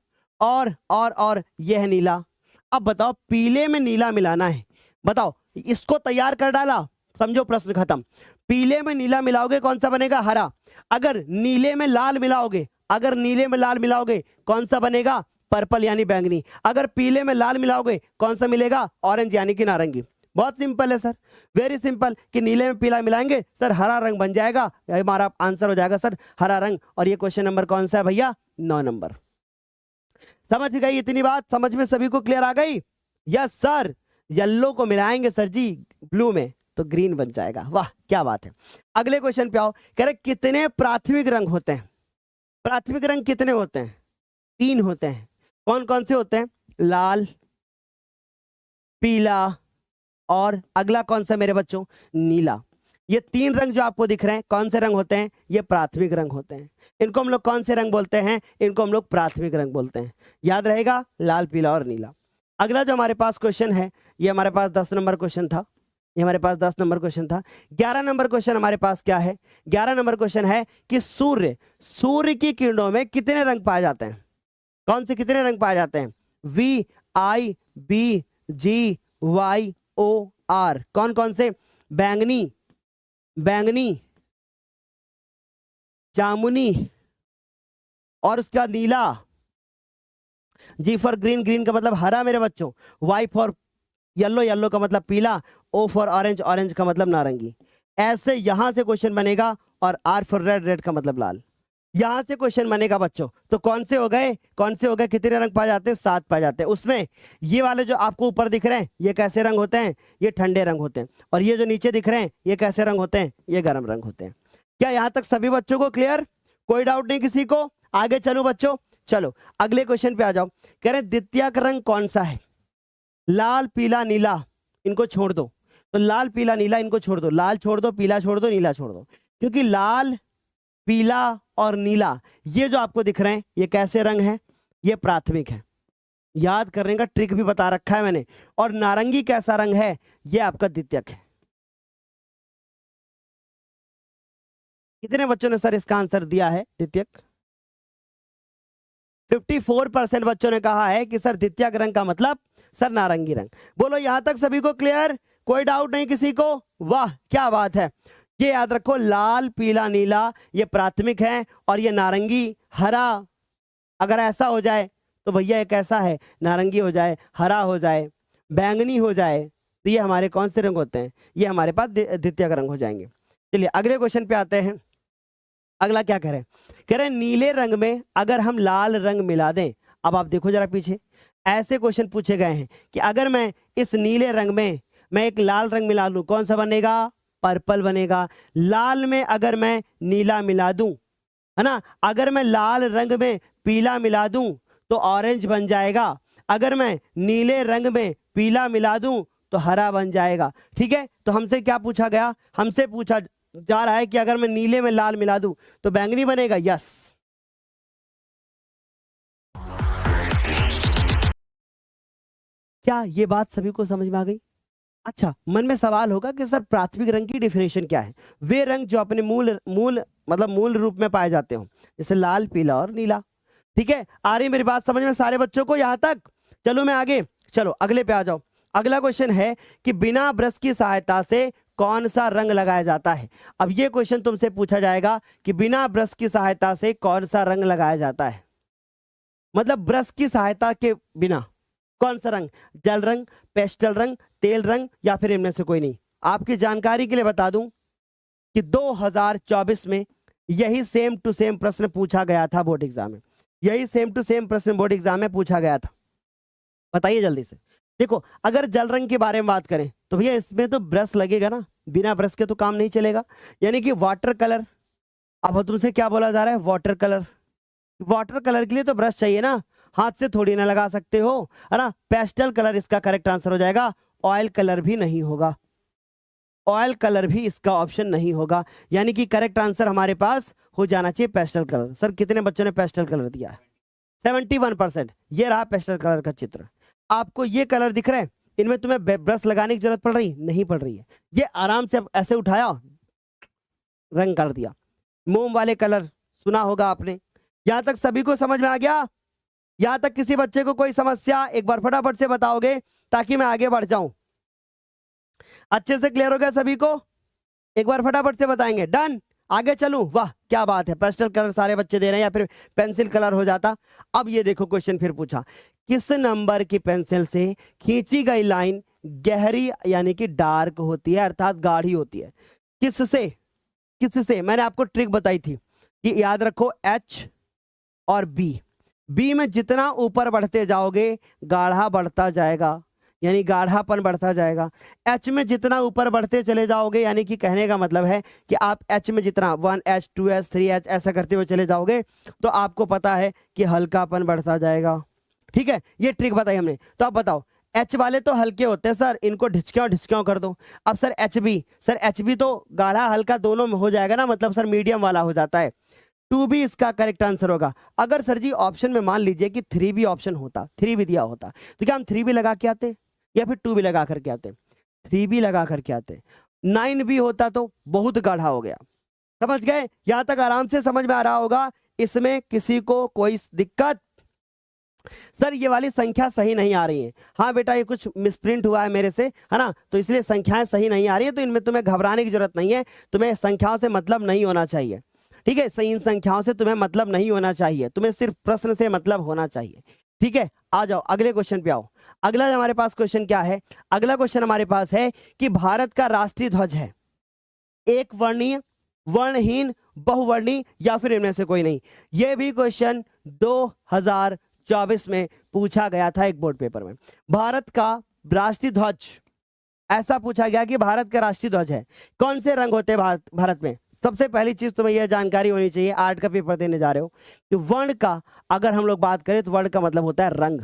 Speaker 1: और ये है नीला। अब बताओ, पीले में नीला मिलाना है, बताओ, इसको तैयार कर डाला, समझो प्रश्न खत्म। पीले में नीला मिलाओगे कौन सा बनेगा? हरा। अगर नीले में लाल मिलाओगे, अगर नीले में लाल मिलाओगे कौन सा बनेगा? पर्पल यानी बैंगनी। अगर पीले में लाल मिलाओगे कौन सा मिलेगा? ऑरेंज यानी कि नारंगी। बहुत सिंपल है सर, वेरी सिंपल, कि नीले में पीला मिलाएंगे सर हरा रंग बन जाएगा। हमारा आंसर हो जाएगा सर हरा रंग। और ये क्वेश्चन नंबर कौन सा है भैया? 9 नंबर। समझ में गई इतनी बात? समझ में सभी को क्लियर आ गई? Yes sir. येलो को मिलाएंगे सर जी ब्लू में तो ग्रीन बन जाएगा। वाह क्या बात है। अगले क्वेश्चन पे आओ। कह रहे कितने प्राथमिक रंग होते हैं? प्राथमिक रंग कितने होते हैं? 3 होते हैं। कौन कौन से होते हैं? लाल, पीला, और अगला कौन सा मेरे बच्चों? नीला। ये 3 रंग जो आपको दिख रहे हैं कौन से रंग होते हैं? ये प्राथमिक रंग होते हैं। इनको हम लोग कौन से रंग बोलते हैं? इनको हम लोग प्राथमिक रंग बोलते हैं। याद रहेगा, लाल, पीला और नीला। अगला जो हमारे पास क्वेश्चन है, ये हमारे पास 10 नंबर क्वेश्चन था। ये हमारे पास 10 नंबर क्वेश्चन था। 11 नंबर क्वेश्चन हमारे पास क्या है? 11 नंबर क्वेश्चन है कि सूर्य की किरणों में कितने रंग पाए जाते हैं? कौन से कितने रंग पाए जाते हैं? VIBGYOR। कौन कौन से? बैंगनी, बैंगनी, जामुनी, और उसका नीला। G फॉर ग्रीन, ग्रीन का मतलब हरा मेरे बच्चों। Y फॉर येलो, येलो का मतलब पीला। O फॉर ऑरेंज, ऑरेंज का मतलब नारंगी। ऐसे यहां से क्वेश्चन बनेगा। और R फॉर रेड, रेड का मतलब लाल। यहां से क्वेश्चन बनेगा बच्चों। तो कौन से हो गए? कौन से हो गए? कितने रंग पाए जाते हैं? 7 पाए जाते हैं। उसमें ये वाले जो आपको ऊपर दिख रहे हैं ये कैसे रंग होते हैं? ये ठंडे रंग होते हैं। और ये जो नीचे दिख रहे हैं ये कैसे रंग होते हैं? ये गर्म रंग होते हैं। क्या यहां तक सभी बच्चों को क्लियर? कोई डाउट नहीं किसी को? आगे चलो बच्चों, चलो अगले क्वेश्चन पे आ जाओ। कह रहे द्वितीयक रंग कौन सा है? लाल, पीला, नीला, इनको छोड़ दो। तो लाल, पीला, नीला इनको छोड़ दो। लाल छोड़ दो, पीला छोड़ दो, नीला छोड़ दो। क्योंकि लाल, पीला और नीला ये जो आपको दिख रहे हैं ये कैसे रंग हैं? ये प्राथमिक है। याद करने का ट्रिक भी बता रखा है मैंने। और नारंगी कैसा रंग है? ये आपका द्वितीयक है। कितने बच्चों ने सर इसका आंसर दिया है द्वितीयक? 54% बच्चों ने कहा है कि सर द्वितीयक रंग का मतलब सर नारंगी रंग। बोलो यहां तक सभी को क्लियर? कोई डाउट नहीं किसी को? वाह क्या बात है। ये याद रखो, लाल, पीला, नीला ये प्राथमिक है, और ये नारंगी, हरा अगर ऐसा हो जाए तो भैया ये कैसा है? नारंगी हो जाए, हरा हो जाए, बैंगनी हो जाए, तो ये हमारे कौन से रंग होते हैं? ये हमारे पास द्वितीयक रंग हो जाएंगे। चलिए अगले क्वेश्चन पे आते हैं। अगला क्या कह रहे हैं? कह रहे हैं नीले रंग में अगर हम लाल रंग मिला दें। अब आप देखो जरा पीछे, ऐसे क्वेश्चन पूछे गए हैं कि अगर मैं इस नीले रंग में मैं एक लाल रंग मिला लूं, कौन सा बनेगा? पर्पल बनेगा। लाल में अगर मैं नीला मिला दूं, है ना, अगर मैं लाल रंग में पीला मिला दूं तो ऑरेंज बन जाएगा। अगर मैं नीले रंग में पीला मिला दूं तो हरा बन जाएगा। ठीक है, तो हमसे क्या पूछा गया? हमसे पूछा जा रहा है कि अगर मैं नीले में लाल मिला दूं तो बैंगनी बनेगा। यस, क्या ये बात सभी को समझ में आ गई? अच्छा, मन में सवाल होगा कि सर प्राथमिक रंग की डिफिनेशन क्या है? वे रंग जो अपने मूल रूप में पाए जाते हो, जैसे लाल, पीला और नीला। ठीक है, आ रही मेरी बात समझ में सारे बच्चों को यहां तक? चलो मैं आगे, चलो अगले पे आ जाओ। अगला क्वेश्चन है कि बिना ब्रश की सहायता से कौन सा रंग लगाया जाता है? अब ये क्वेश्चन तुमसे पूछा जाएगा कि बिना ब्रश की सहायता से कौन सा रंग लगाया जाता है, मतलब ब्रश की सहायता के बिना कौन सा रंग? जल रंग, पेस्टल रंग, तेल रंग, या फिर इनमें से कोई नहीं। आपकी जानकारी के लिए बता दूं कि 2024 में यही सेम टू सेम प्रश्न पूछा गया था बोर्ड एग्जाम में। यही सेम टू सेम प्रश्न बोर्ड एग्जाम में पूछा गया था। बताइए जल्दी से। देखो, अगर जल रंग के बारे में बात करें तो भैया इसमें तो ब्रश लगेगा ना, बिना ब्रश के तो काम नहीं चलेगा। यानी कि वाटर कलर, अब तुमसे क्या बोला जा रहा है? Water colour. वाटर कलर के लिए तो ब्रश चाहिए ना, हाथ से थोड़ी ना लगा सकते हो, है ना। पेस्टल कलर इसका करेक्ट आंसर हो जाएगा। ऑयल कलर भी नहीं होगा, ऑयल कलर भी इसका ऑप्शन नहीं होगा। यानी कि करेक्ट आंसर हमारे पास हो जाना चाहिए पेस्टल कलर। सर कितने बच्चों ने पेस्टल कलर दिया है? 71%। ये रहा पेस्टल कलर का चित्र। आपको ये कलर दिख रहे हैं, इनमें तुम्हें ब्रश लगाने की जरूरत पड़ रही? नहीं पड़ रही है। ये आराम से ऐसे उठाया, रंग कर दिया। मोम वाले कलर सुना होगा आपने। यहां तक सभी को समझ में आ गया? यहां तक किसी बच्चे को कोई समस्या एक बार फटाफट से बताओगे ताकि मैं आगे बढ़ जाऊं। अच्छे से क्लियर हो गया सभी को? एक बार फटाफट से बताएंगे। डन, आगे चलूं? वाह क्या बात है, पेस्टल कलर सारे बच्चे दे रहे हैं, या फिर पेंसिल कलर हो जाता। अब ये देखो क्वेश्चन फिर पूछा, किस नंबर की पेंसिल से खींची गई लाइन गहरी यानी कि डार्क होती है, अर्थात गाढ़ी होती है? किससे? किससे? मैंने आपको ट्रिक बताई थी कि याद रखो एच और बी में जितना ऊपर बढ़ते जाओगे गाढ़ा बढ़ता जाएगा, यानी गाढ़ापन बढ़ता जाएगा। एच में जितना ऊपर बढ़ते चले जाओगे, यानी कि कहने का मतलब है कि आप एच में जितना 1H 2H 3H ऐसा करते हुए चले जाओगे तो आपको पता है कि हल्कापन बढ़ता जाएगा। ठीक है, ये ट्रिक बताई हमने। तो आप बताओ, एच वाले तो हल्के होते हैं सर, इनको ढिचक्यों कर दो। अब सर एच बी तो गाढ़ा हल्का दोनों में हो जाएगा ना, मतलब सर मीडियम वाला हो जाता है। 2B इसका करेक्ट आंसर होगा। अगर सर जी ऑप्शन में मान लीजिए कि 3B ऑप्शन होता, 3B दिया होता, तो क्या हम 3B लगा के आते या फिर 2B लगा करके आते? 3B लगा करके आते। 9B होता तो बहुत गाढ़ा हो गया। समझ गए? यहां तक आराम से समझ में आ रहा होगा? इसमें किसी को कोई दिक्कत? सर ये वाली संख्या सही नहीं आ रही है। हाँ बेटा, ये कुछ मिसप्रिंट हुआ है मेरे से, है ना, तो इसलिए संख्याएं सही नहीं आ रही है। तो इनमें तुम्हें घबराने की जरूरत नहीं है, तुम्हें संख्याओं से मतलब नहीं होना चाहिए। ठीक है, सही इन संख्याओं से तुम्हें मतलब नहीं होना चाहिए, तुम्हें सिर्फ प्रश्न से मतलब होना चाहिए। ठीक है, आ जाओ अगले क्वेश्चन पे आओ। अगला हमारे पास क्वेश्चन क्या है? अगला क्वेश्चन हमारे पास है कि भारत का राष्ट्रीय ध्वज है एक वर्णीय, वर्णहीन, बहुवर्णीय, या फिर इनमें से कोई नहीं। यह भी क्वेश्चन 2024 में पूछा गया था एक बोर्ड पेपर में। भारत का राष्ट्रीय ध्वज, ऐसा पूछा गया कि भारत का राष्ट्रीय ध्वज है, कौन से रंग होते हैं भारत में? सबसे पहली चीज तुम्हें यह जानकारी होनी चाहिए, आर्ट का पेपर देने जा रहे हो, कि वर्ण का अगर हम लोग बात करें तो वर्ण का मतलब होता है रंग।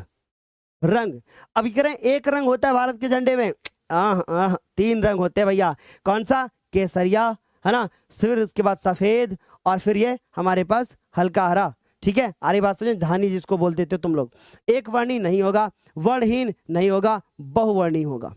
Speaker 1: रंग, अब कह रहे हैं एक रंग होता है भारत के झंडे में, 3 रंग होते हैं भैया। कौन सा? केसरिया, है ना, फिर उसके बाद सफेद, और फिर ये हमारे पास हल्का हरा। ठीक है, आरी बात समझे, धानी जिसको बोल देते हो तुम लोग। एक वर्णी नहीं होगा, वर्णहीन नहीं होगा, बहुवर्णी होगा,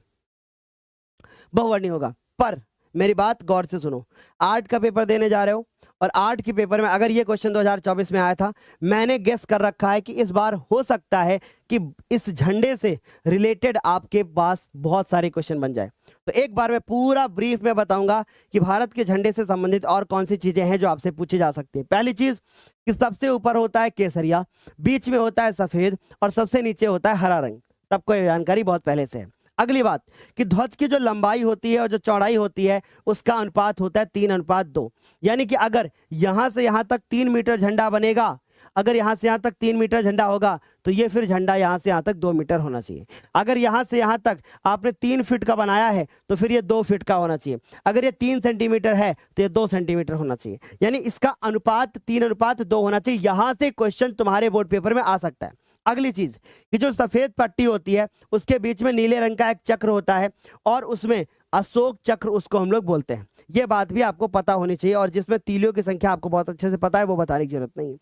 Speaker 1: बहुवर्णी होगा। पर मेरी बात गौर से सुनो, आर्ट का पेपर देने जा रहे हो, और आर्ट के पेपर में अगर ये क्वेश्चन 2024 में आया था, मैंने गेस कर रखा है कि इस बार हो सकता है कि इस झंडे से रिलेटेड आपके पास बहुत सारे क्वेश्चन बन जाए। तो एक बार मैं पूरा ब्रीफ में बताऊंगा कि भारत के झंडे से संबंधित और कौन सी चीजें हैं जो आपसे पूछी जा सकती है। पहली चीज कि सबसे ऊपर होता है केसरिया, बीच में होता है सफेद, और सबसे नीचे होता है हरा रंग। सबको ये जानकारी बहुत पहले से है। अगली बात कि ध्वज की जो लंबाई होती है और जो चौड़ाई होती है उसका अनुपात होता है 3:2। यानी कि अगर यहां से यहां तक 3 मीटर झंडा बनेगा, अगर यहां से यहां तक 3 मीटर झंडा होगा तो ये फिर झंडा यहां से यहां तक 2 मीटर होना चाहिए। अगर यहां से यहां तक आपने 3 फीट का बनाया है तो फिर ये 2 फीट का होना चाहिए। अगर ये 3 सेंटीमीटर है तो ये 2 सेंटीमीटर होना चाहिए। यानी इसका अनुपात 3:2 होना चाहिए। यहां से क्वेश्चन तुम्हारे बोर्ड पेपर में आ सकता है। अगली चीज कि जो सफेद पट्टी होती है उसके बीच में नीले रंग का एक चक्र होता है और उसमें अशोक चक्र उसको हम लोग बोलते हैं। ये बात भी आपको पता होनी चाहिए, और जिसमें तीलियों की संख्या आपको बहुत अच्छे से पता है वो बताने की जरूरत नहीं है।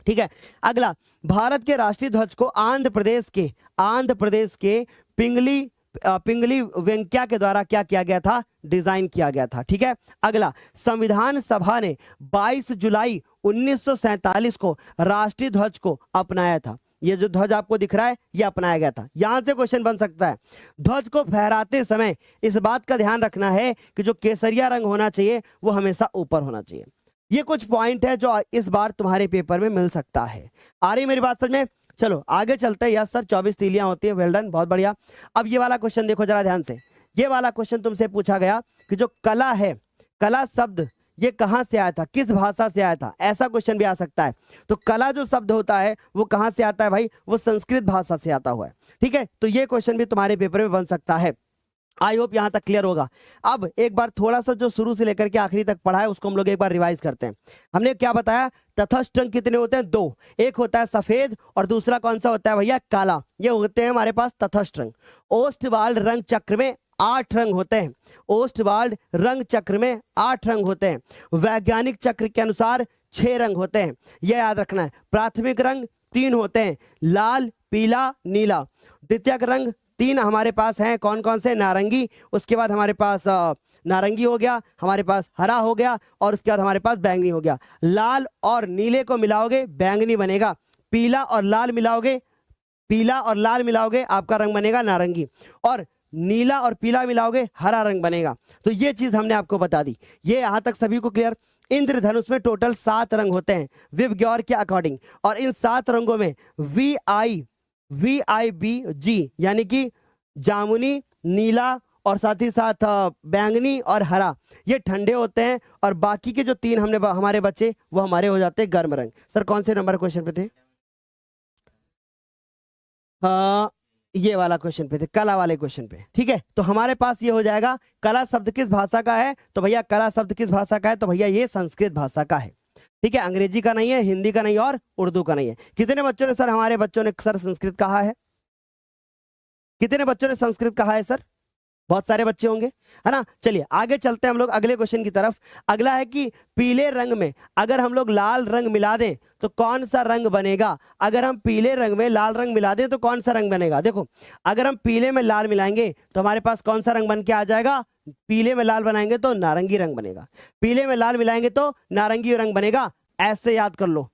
Speaker 1: ठीक है, अगला, भारत के राष्ट्रीय ध्वज को आंध्र प्रदेश के पिंगली वेंकैया के द्वारा क्या किया गया था, डिजाइन किया गया था। ठीक है, अगला, संविधान सभा ने 22 जुलाई 1947 को राष्ट्रीय ध्वज को अपनाया था। ये जो ध्वज आपको दिख रहा है ये अपनाया गया था। यहां से क्वेश्चन बन सकता है, ध्वज को फहराते समय इस बात का ध्यान रखना है कि जो केसरिया रंग होना चाहिए वो हमेशा ऊपर होना चाहिए। ये कुछ पॉइंट है जो इस बार तुम्हारे पेपर में मिल सकता है। आ रही मेरी बात समझ में? चलो आगे चलते हैं। यस सर, 24 तीलियां होती है, वेल डन, बहुत बढ़िया। अब ये वाला क्वेश्चन देखो जरा ध्यान से। ये वाला क्वेश्चन तुमसे पूछा गया कि जो कला है, कला शब्द ये कहां से आया था, किस भाषा से आया था, ऐसा क्वेश्चन भी आ सकता है। तो कला जो शब्द होता है वो कहां से आता है भाई, वो संस्कृत भाषा से आता हुआ है। ठीक है, तो ये क्वेश्चन भी तुम्हारे पेपर में बन सकता है। आई होप यहां तक क्लियर होगा। अब एक बार थोड़ा सा जो शुरू से लेकर के आखिरी तक पढ़ा है उसको हम लोग एक बार रिवाइज करते हैं। हमने क्या बताया, तटस्थ रंग कितने होते हैं, 2। एक होता है सफेद और दूसरा कौन सा होता है भैया, काला। ये होते हैं हमारे पास तटस्थ रंग। ओस्टवाल्ड रंग चक्र में 8 रंग होते हैं। ओस्टवाल्ड रंग चक्र में 8 रंग होते हैं। वैज्ञानिक चक्र के अनुसार 6 रंग होते हैं, यह याद रखना है। प्राथमिक रंग 3 होते हैं, लाल, पीला, नीला। द्वितीयक रंग 3 हमारे पास हैं, कौन कौन से, नारंगी, उसके बाद हमारे पास नारंगी हो गया, हमारे पास हरा हो गया, और उसके बाद हमारे पास बैंगनी हो गया। लाल और नीले को मिलाओगे बैंगनी बनेगा, पीला और लाल मिलाओगे आपका रंग बनेगा नारंगी, और नीला और पीला मिलाओगे हरा रंग बनेगा। तो ये चीज हमने आपको बता दी। ये यहां तक सभी को क्लियर। इंद्रधनुष में टोटल 7 रंग होते हैं विव ग्योर के अकॉर्डिंग, और इन 7 रंगों में VIBG यानी कि जामुनी, नीला और साथ ही साथ बैंगनी और हरा, ये ठंडे होते हैं, और बाकी के जो 3 हमारे बच्चे वो हमारे हो जाते हैं गर्म रंग। सर कौन से नंबर क्वेश्चन पे थे? ये वाला क्वेश्चन पे थे, कला वाले क्वेश्चन पे। ठीक है, तो हमारे पास ये हो जाएगा, कला शब्द किस भाषा का है, तो भैया कला शब्द किस भाषा का है, तो भैया ये संस्कृत भाषा का है। ठीक है, अंग्रेजी का नहीं है, हिंदी का नहीं और उर्दू का नहीं है। कितने बच्चों ने सर, हमारे बच्चों ने सर संस्कृत कहा है? कितने बच्चों ने संस्कृत कहा है सर? बहुत सारे बच्चे होंगे, है ना। चलिए आगे चलते हैं हम लोग अगले क्वेश्चन की तरफ। अगला है कि पीले रंग में अगर हम लोग लाल रंग मिला दें तो कौन सा रंग बनेगा। अगर हम पीले रंग में लाल रंग मिला दें तो कौन सा रंग बनेगा। देखो, अगर हम पीले में लाल मिलाएंगे तो हमारे पास कौन सा रंग बन के आ जाएगा, पीले में लाल बनाएंगे तो नारंगी रंग बनेगा, पीले में लाल मिलाएंगे तो नारंगी रंग बनेगा। ऐसे याद कर लो,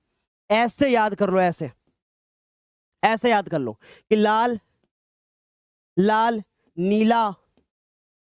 Speaker 1: ऐसे याद कर लो, ऐसे याद कर लो कि लाल लाल नीला,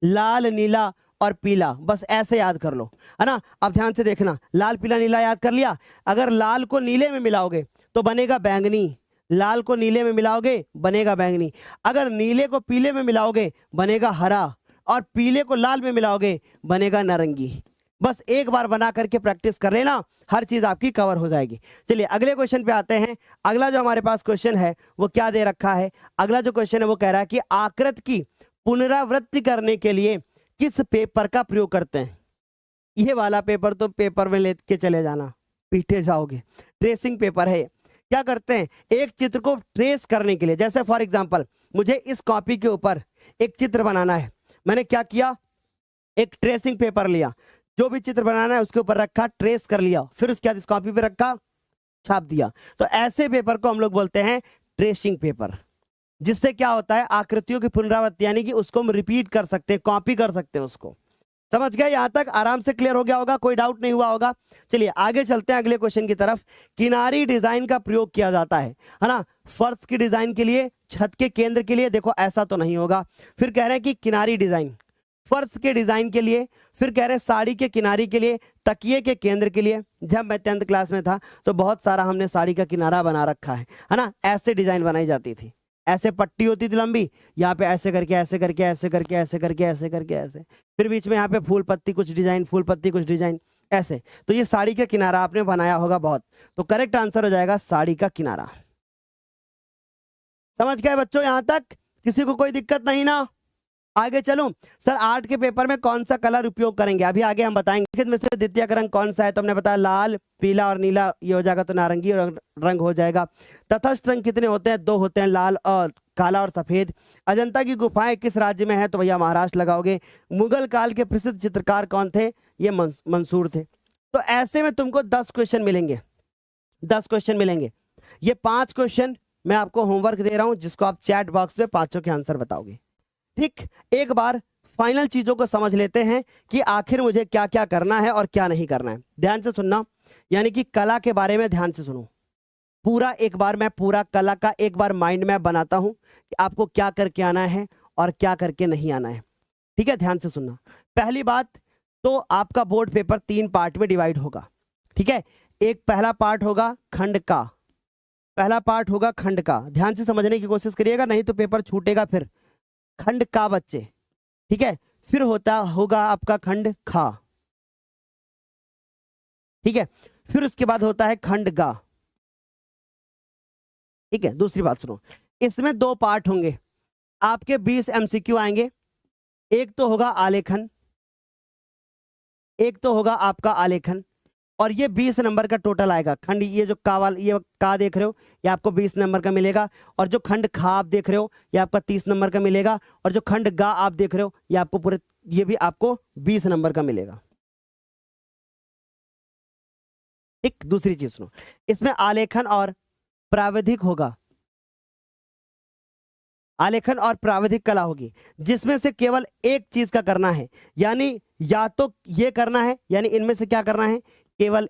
Speaker 1: लाल नीला और पीला, बस ऐसे याद कर लो, है ना। अब ध्यान से देखना, लाल पीला नीला याद कर लिया। अगर लाल को नीले में मिलाओगे तो बनेगा बैंगनी, लाल को नीले में मिलाओगे बनेगा बैंगनी। अगर नीले को पीले में मिलाओगे बनेगा हरा, और पीले को लाल में मिलाओगे बनेगा नारंगी। बस एक बार बना करके प्रैक्टिस कर लेना, हर चीज आपकी कवर हो जाएगी। चलिए अगले क्वेश्चन पे आते हैं। अगला जो हमारे पास क्वेश्चन है वो क्या दे रखा है। अगला जो क्वेश्चन है वो कह रहा है कि आकृति की पुनरावृत्ति करने के लिए किस पेपर का प्रयोग करते हैं। ये वाला पेपर तो पेपर में लेके चले जाना, पीटे जाओगे। ट्रेसिंग पेपर है। क्या करते हैं, एक चित्र को ट्रेस करने के लिए, जैसे फॉर एग्जांपल मुझे इस कॉपी के ऊपर एक चित्र बनाना है, मैंने क्या किया, एक ट्रेसिंग पेपर लिया, जो भी चित्र बनाना है उसके ऊपर रखा, ट्रेस कर लिया, फिर उसके बाद इस कॉपी पे रखा, छाप दिया। तो ऐसे पेपर को हम लोग बोलते हैं ट्रेसिंग पेपर, जिससे क्या होता है, आकृतियों की पुनरावृत्ति, यानी कि उसको हम रिपीट कर सकते हैं, कॉपी कर सकते हैं उसको। समझ गए? यहां तक आराम से क्लियर हो गया होगा, कोई डाउट नहीं हुआ होगा। चलिए आगे चलते हैं अगले क्वेश्चन की तरफ। किनारी डिजाइन का प्रयोग किया जाता है ना, फर्श की डिजाइन के लिए, छत के केंद्र के लिए। देखो ऐसा तो नहीं होगा। फिर कह रहे हैं कि किनारी डिजाइन फर्श के डिजाइन के लिए, फिर कह रहे हैं साड़ी के किनारी के लिए, तकिए के केंद्र के लिए। जब मैं 10th क्लास में था तो बहुत सारा हमने साड़ी का किनारा बना रखा है ना, ऐसे डिजाइन बनाई जाती थी। ऐसे पट्टी होती थी लंबी, यहाँ पे ऐसे करके ऐसे करके ऐसे करके ऐसे करके ऐसे करके ऐसे, फिर बीच में यहाँ पे फूल पत्ती कुछ डिजाइन, फूल पत्ती कुछ डिजाइन ऐसे। तो ये साड़ी का किनारा आपने बनाया होगा बहुत। तो करेक्ट आंसर हो जाएगा साड़ी का किनारा। समझ गए बच्चों? यहां तक किसी को कोई दिक्कत नहीं ना? आगे चलूं? सर आर्ट के पेपर में कौन सा कलर उपयोग करेंगे, अभी आगे हम बताएंगे। इनमें से द्वितीय रंग कौन सा है? तो हमने बताया लाल, पीला और नीला, ये हो जाएगा तो नारंगी रंग हो जाएगा। तटस्थ रंग कितने होते हैं? 2 होते हैं, लाल और काला और सफेद। अजंता की गुफाएं किस राज्य में है? तो भैया महाराष्ट्र लगाओगे। मुगल काल के प्रसिद्ध चित्रकार कौन थे? ये मंसूर थे। तो ऐसे में तुमको 10 क्वेश्चन मिलेंगे, 10 क्वेश्चन मिलेंगे। ये 5 क्वेश्चन मैं आपको होमवर्क दे रहा हूं, जिसको आप चैट बॉक्स में पांचों के आंसर बताओगे। ठीक, एक बार फाइनल चीजों को समझ लेते हैं कि आखिर मुझे क्या क्या करना है और क्या नहीं करना है। ध्यान से सुनना, यानी कि कला के बारे में ध्यान से सुनो। पूरा एक बार मैं पूरा कला का एक बार माइंड मैप बनाता हूं कि आपको क्या करके आना है और क्या करके नहीं आना है। ठीक है, ध्यान से सुनना। पहली बात तो आपका बोर्ड पेपर 3 पार्ट में डिवाइड होगा। ठीक है, एक पहला पार्ट होगा खंड का, पहला पार्ट होगा खंड का। ध्यान से समझने की कोशिश करिएगा, नहीं तो पेपर छूटेगा फिर। खंड का बच्चे, ठीक है। फिर होगा आपका खंड खा, ठीक है। फिर उसके बाद होता है खंड गा, ठीक है। दूसरी बात सुनो, इसमें 2 पार्ट होंगे, आपके 20 एमसीक्यू आएंगे। एक तो होगा आलेखन, एक तो होगा आपका आलेखन, और ये 20 नंबर का टोटल आएगा। खंड ये जो ये का देख रहे हो, ये आपको 20 नंबर का मिलेगा। और जो खंड खा आप देख रहे हो, ये आपका 30 नंबर का मिलेगा। और जो खंड गा आप देख रहे हो, ये आपको पूरे, ये भी आपको 20 नंबर का मिलेगा। एक दूसरी चीज सुनो, इसमें आलेखन और प्राविधिक होगा, आलेखन और प्राविधिक कला होगी, जिसमें से केवल एक चीज का करना है। यानी या तो ये करना है, यानी इनमें से क्या करना है, केवल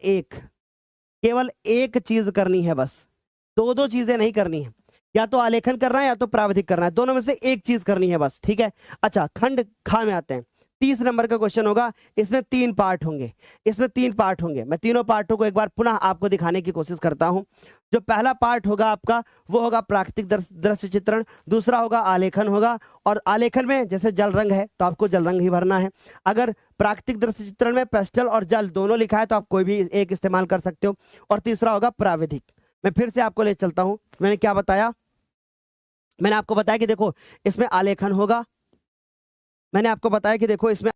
Speaker 1: एक चीज करनी है बस। 2 चीजें नहीं करनी है, या तो आलेखन करना है या तो प्राविधिक करना है, दोनों में से एक चीज करनी है बस। ठीक है, अच्छा खंड खा में आते हैं। 30 नंबर का क्वेश्चन होगा, इसमें 3 पार्ट होंगे, इसमें 3 पार्ट होंगे। मैं तीनों पार्टों को एक बार पुनः आपको दिखाने की कोशिश करता हूं। जो पहला पार्ट होगा आपका, वो होगा प्राकृतिक दृश्य चित्रण। दूसरा होगा आलेखन होगा, और आलेखन में जैसे जल रंग है तो आपको जल रंग ही भरना है। अगर प्राकृतिक दृश्य चित्रण में पेस्टल और जल दोनों लिखा है तो आप कोई भी एक इस्तेमाल कर सकते हो। और तीसरा होगा प्राविधिक। मैं फिर से आपको ले चलता हूं, मैंने क्या बताया, मैंने आपको बताया कि देखो इसमें आलेखन होगा, मैंने आपको बताया कि देखो इसमें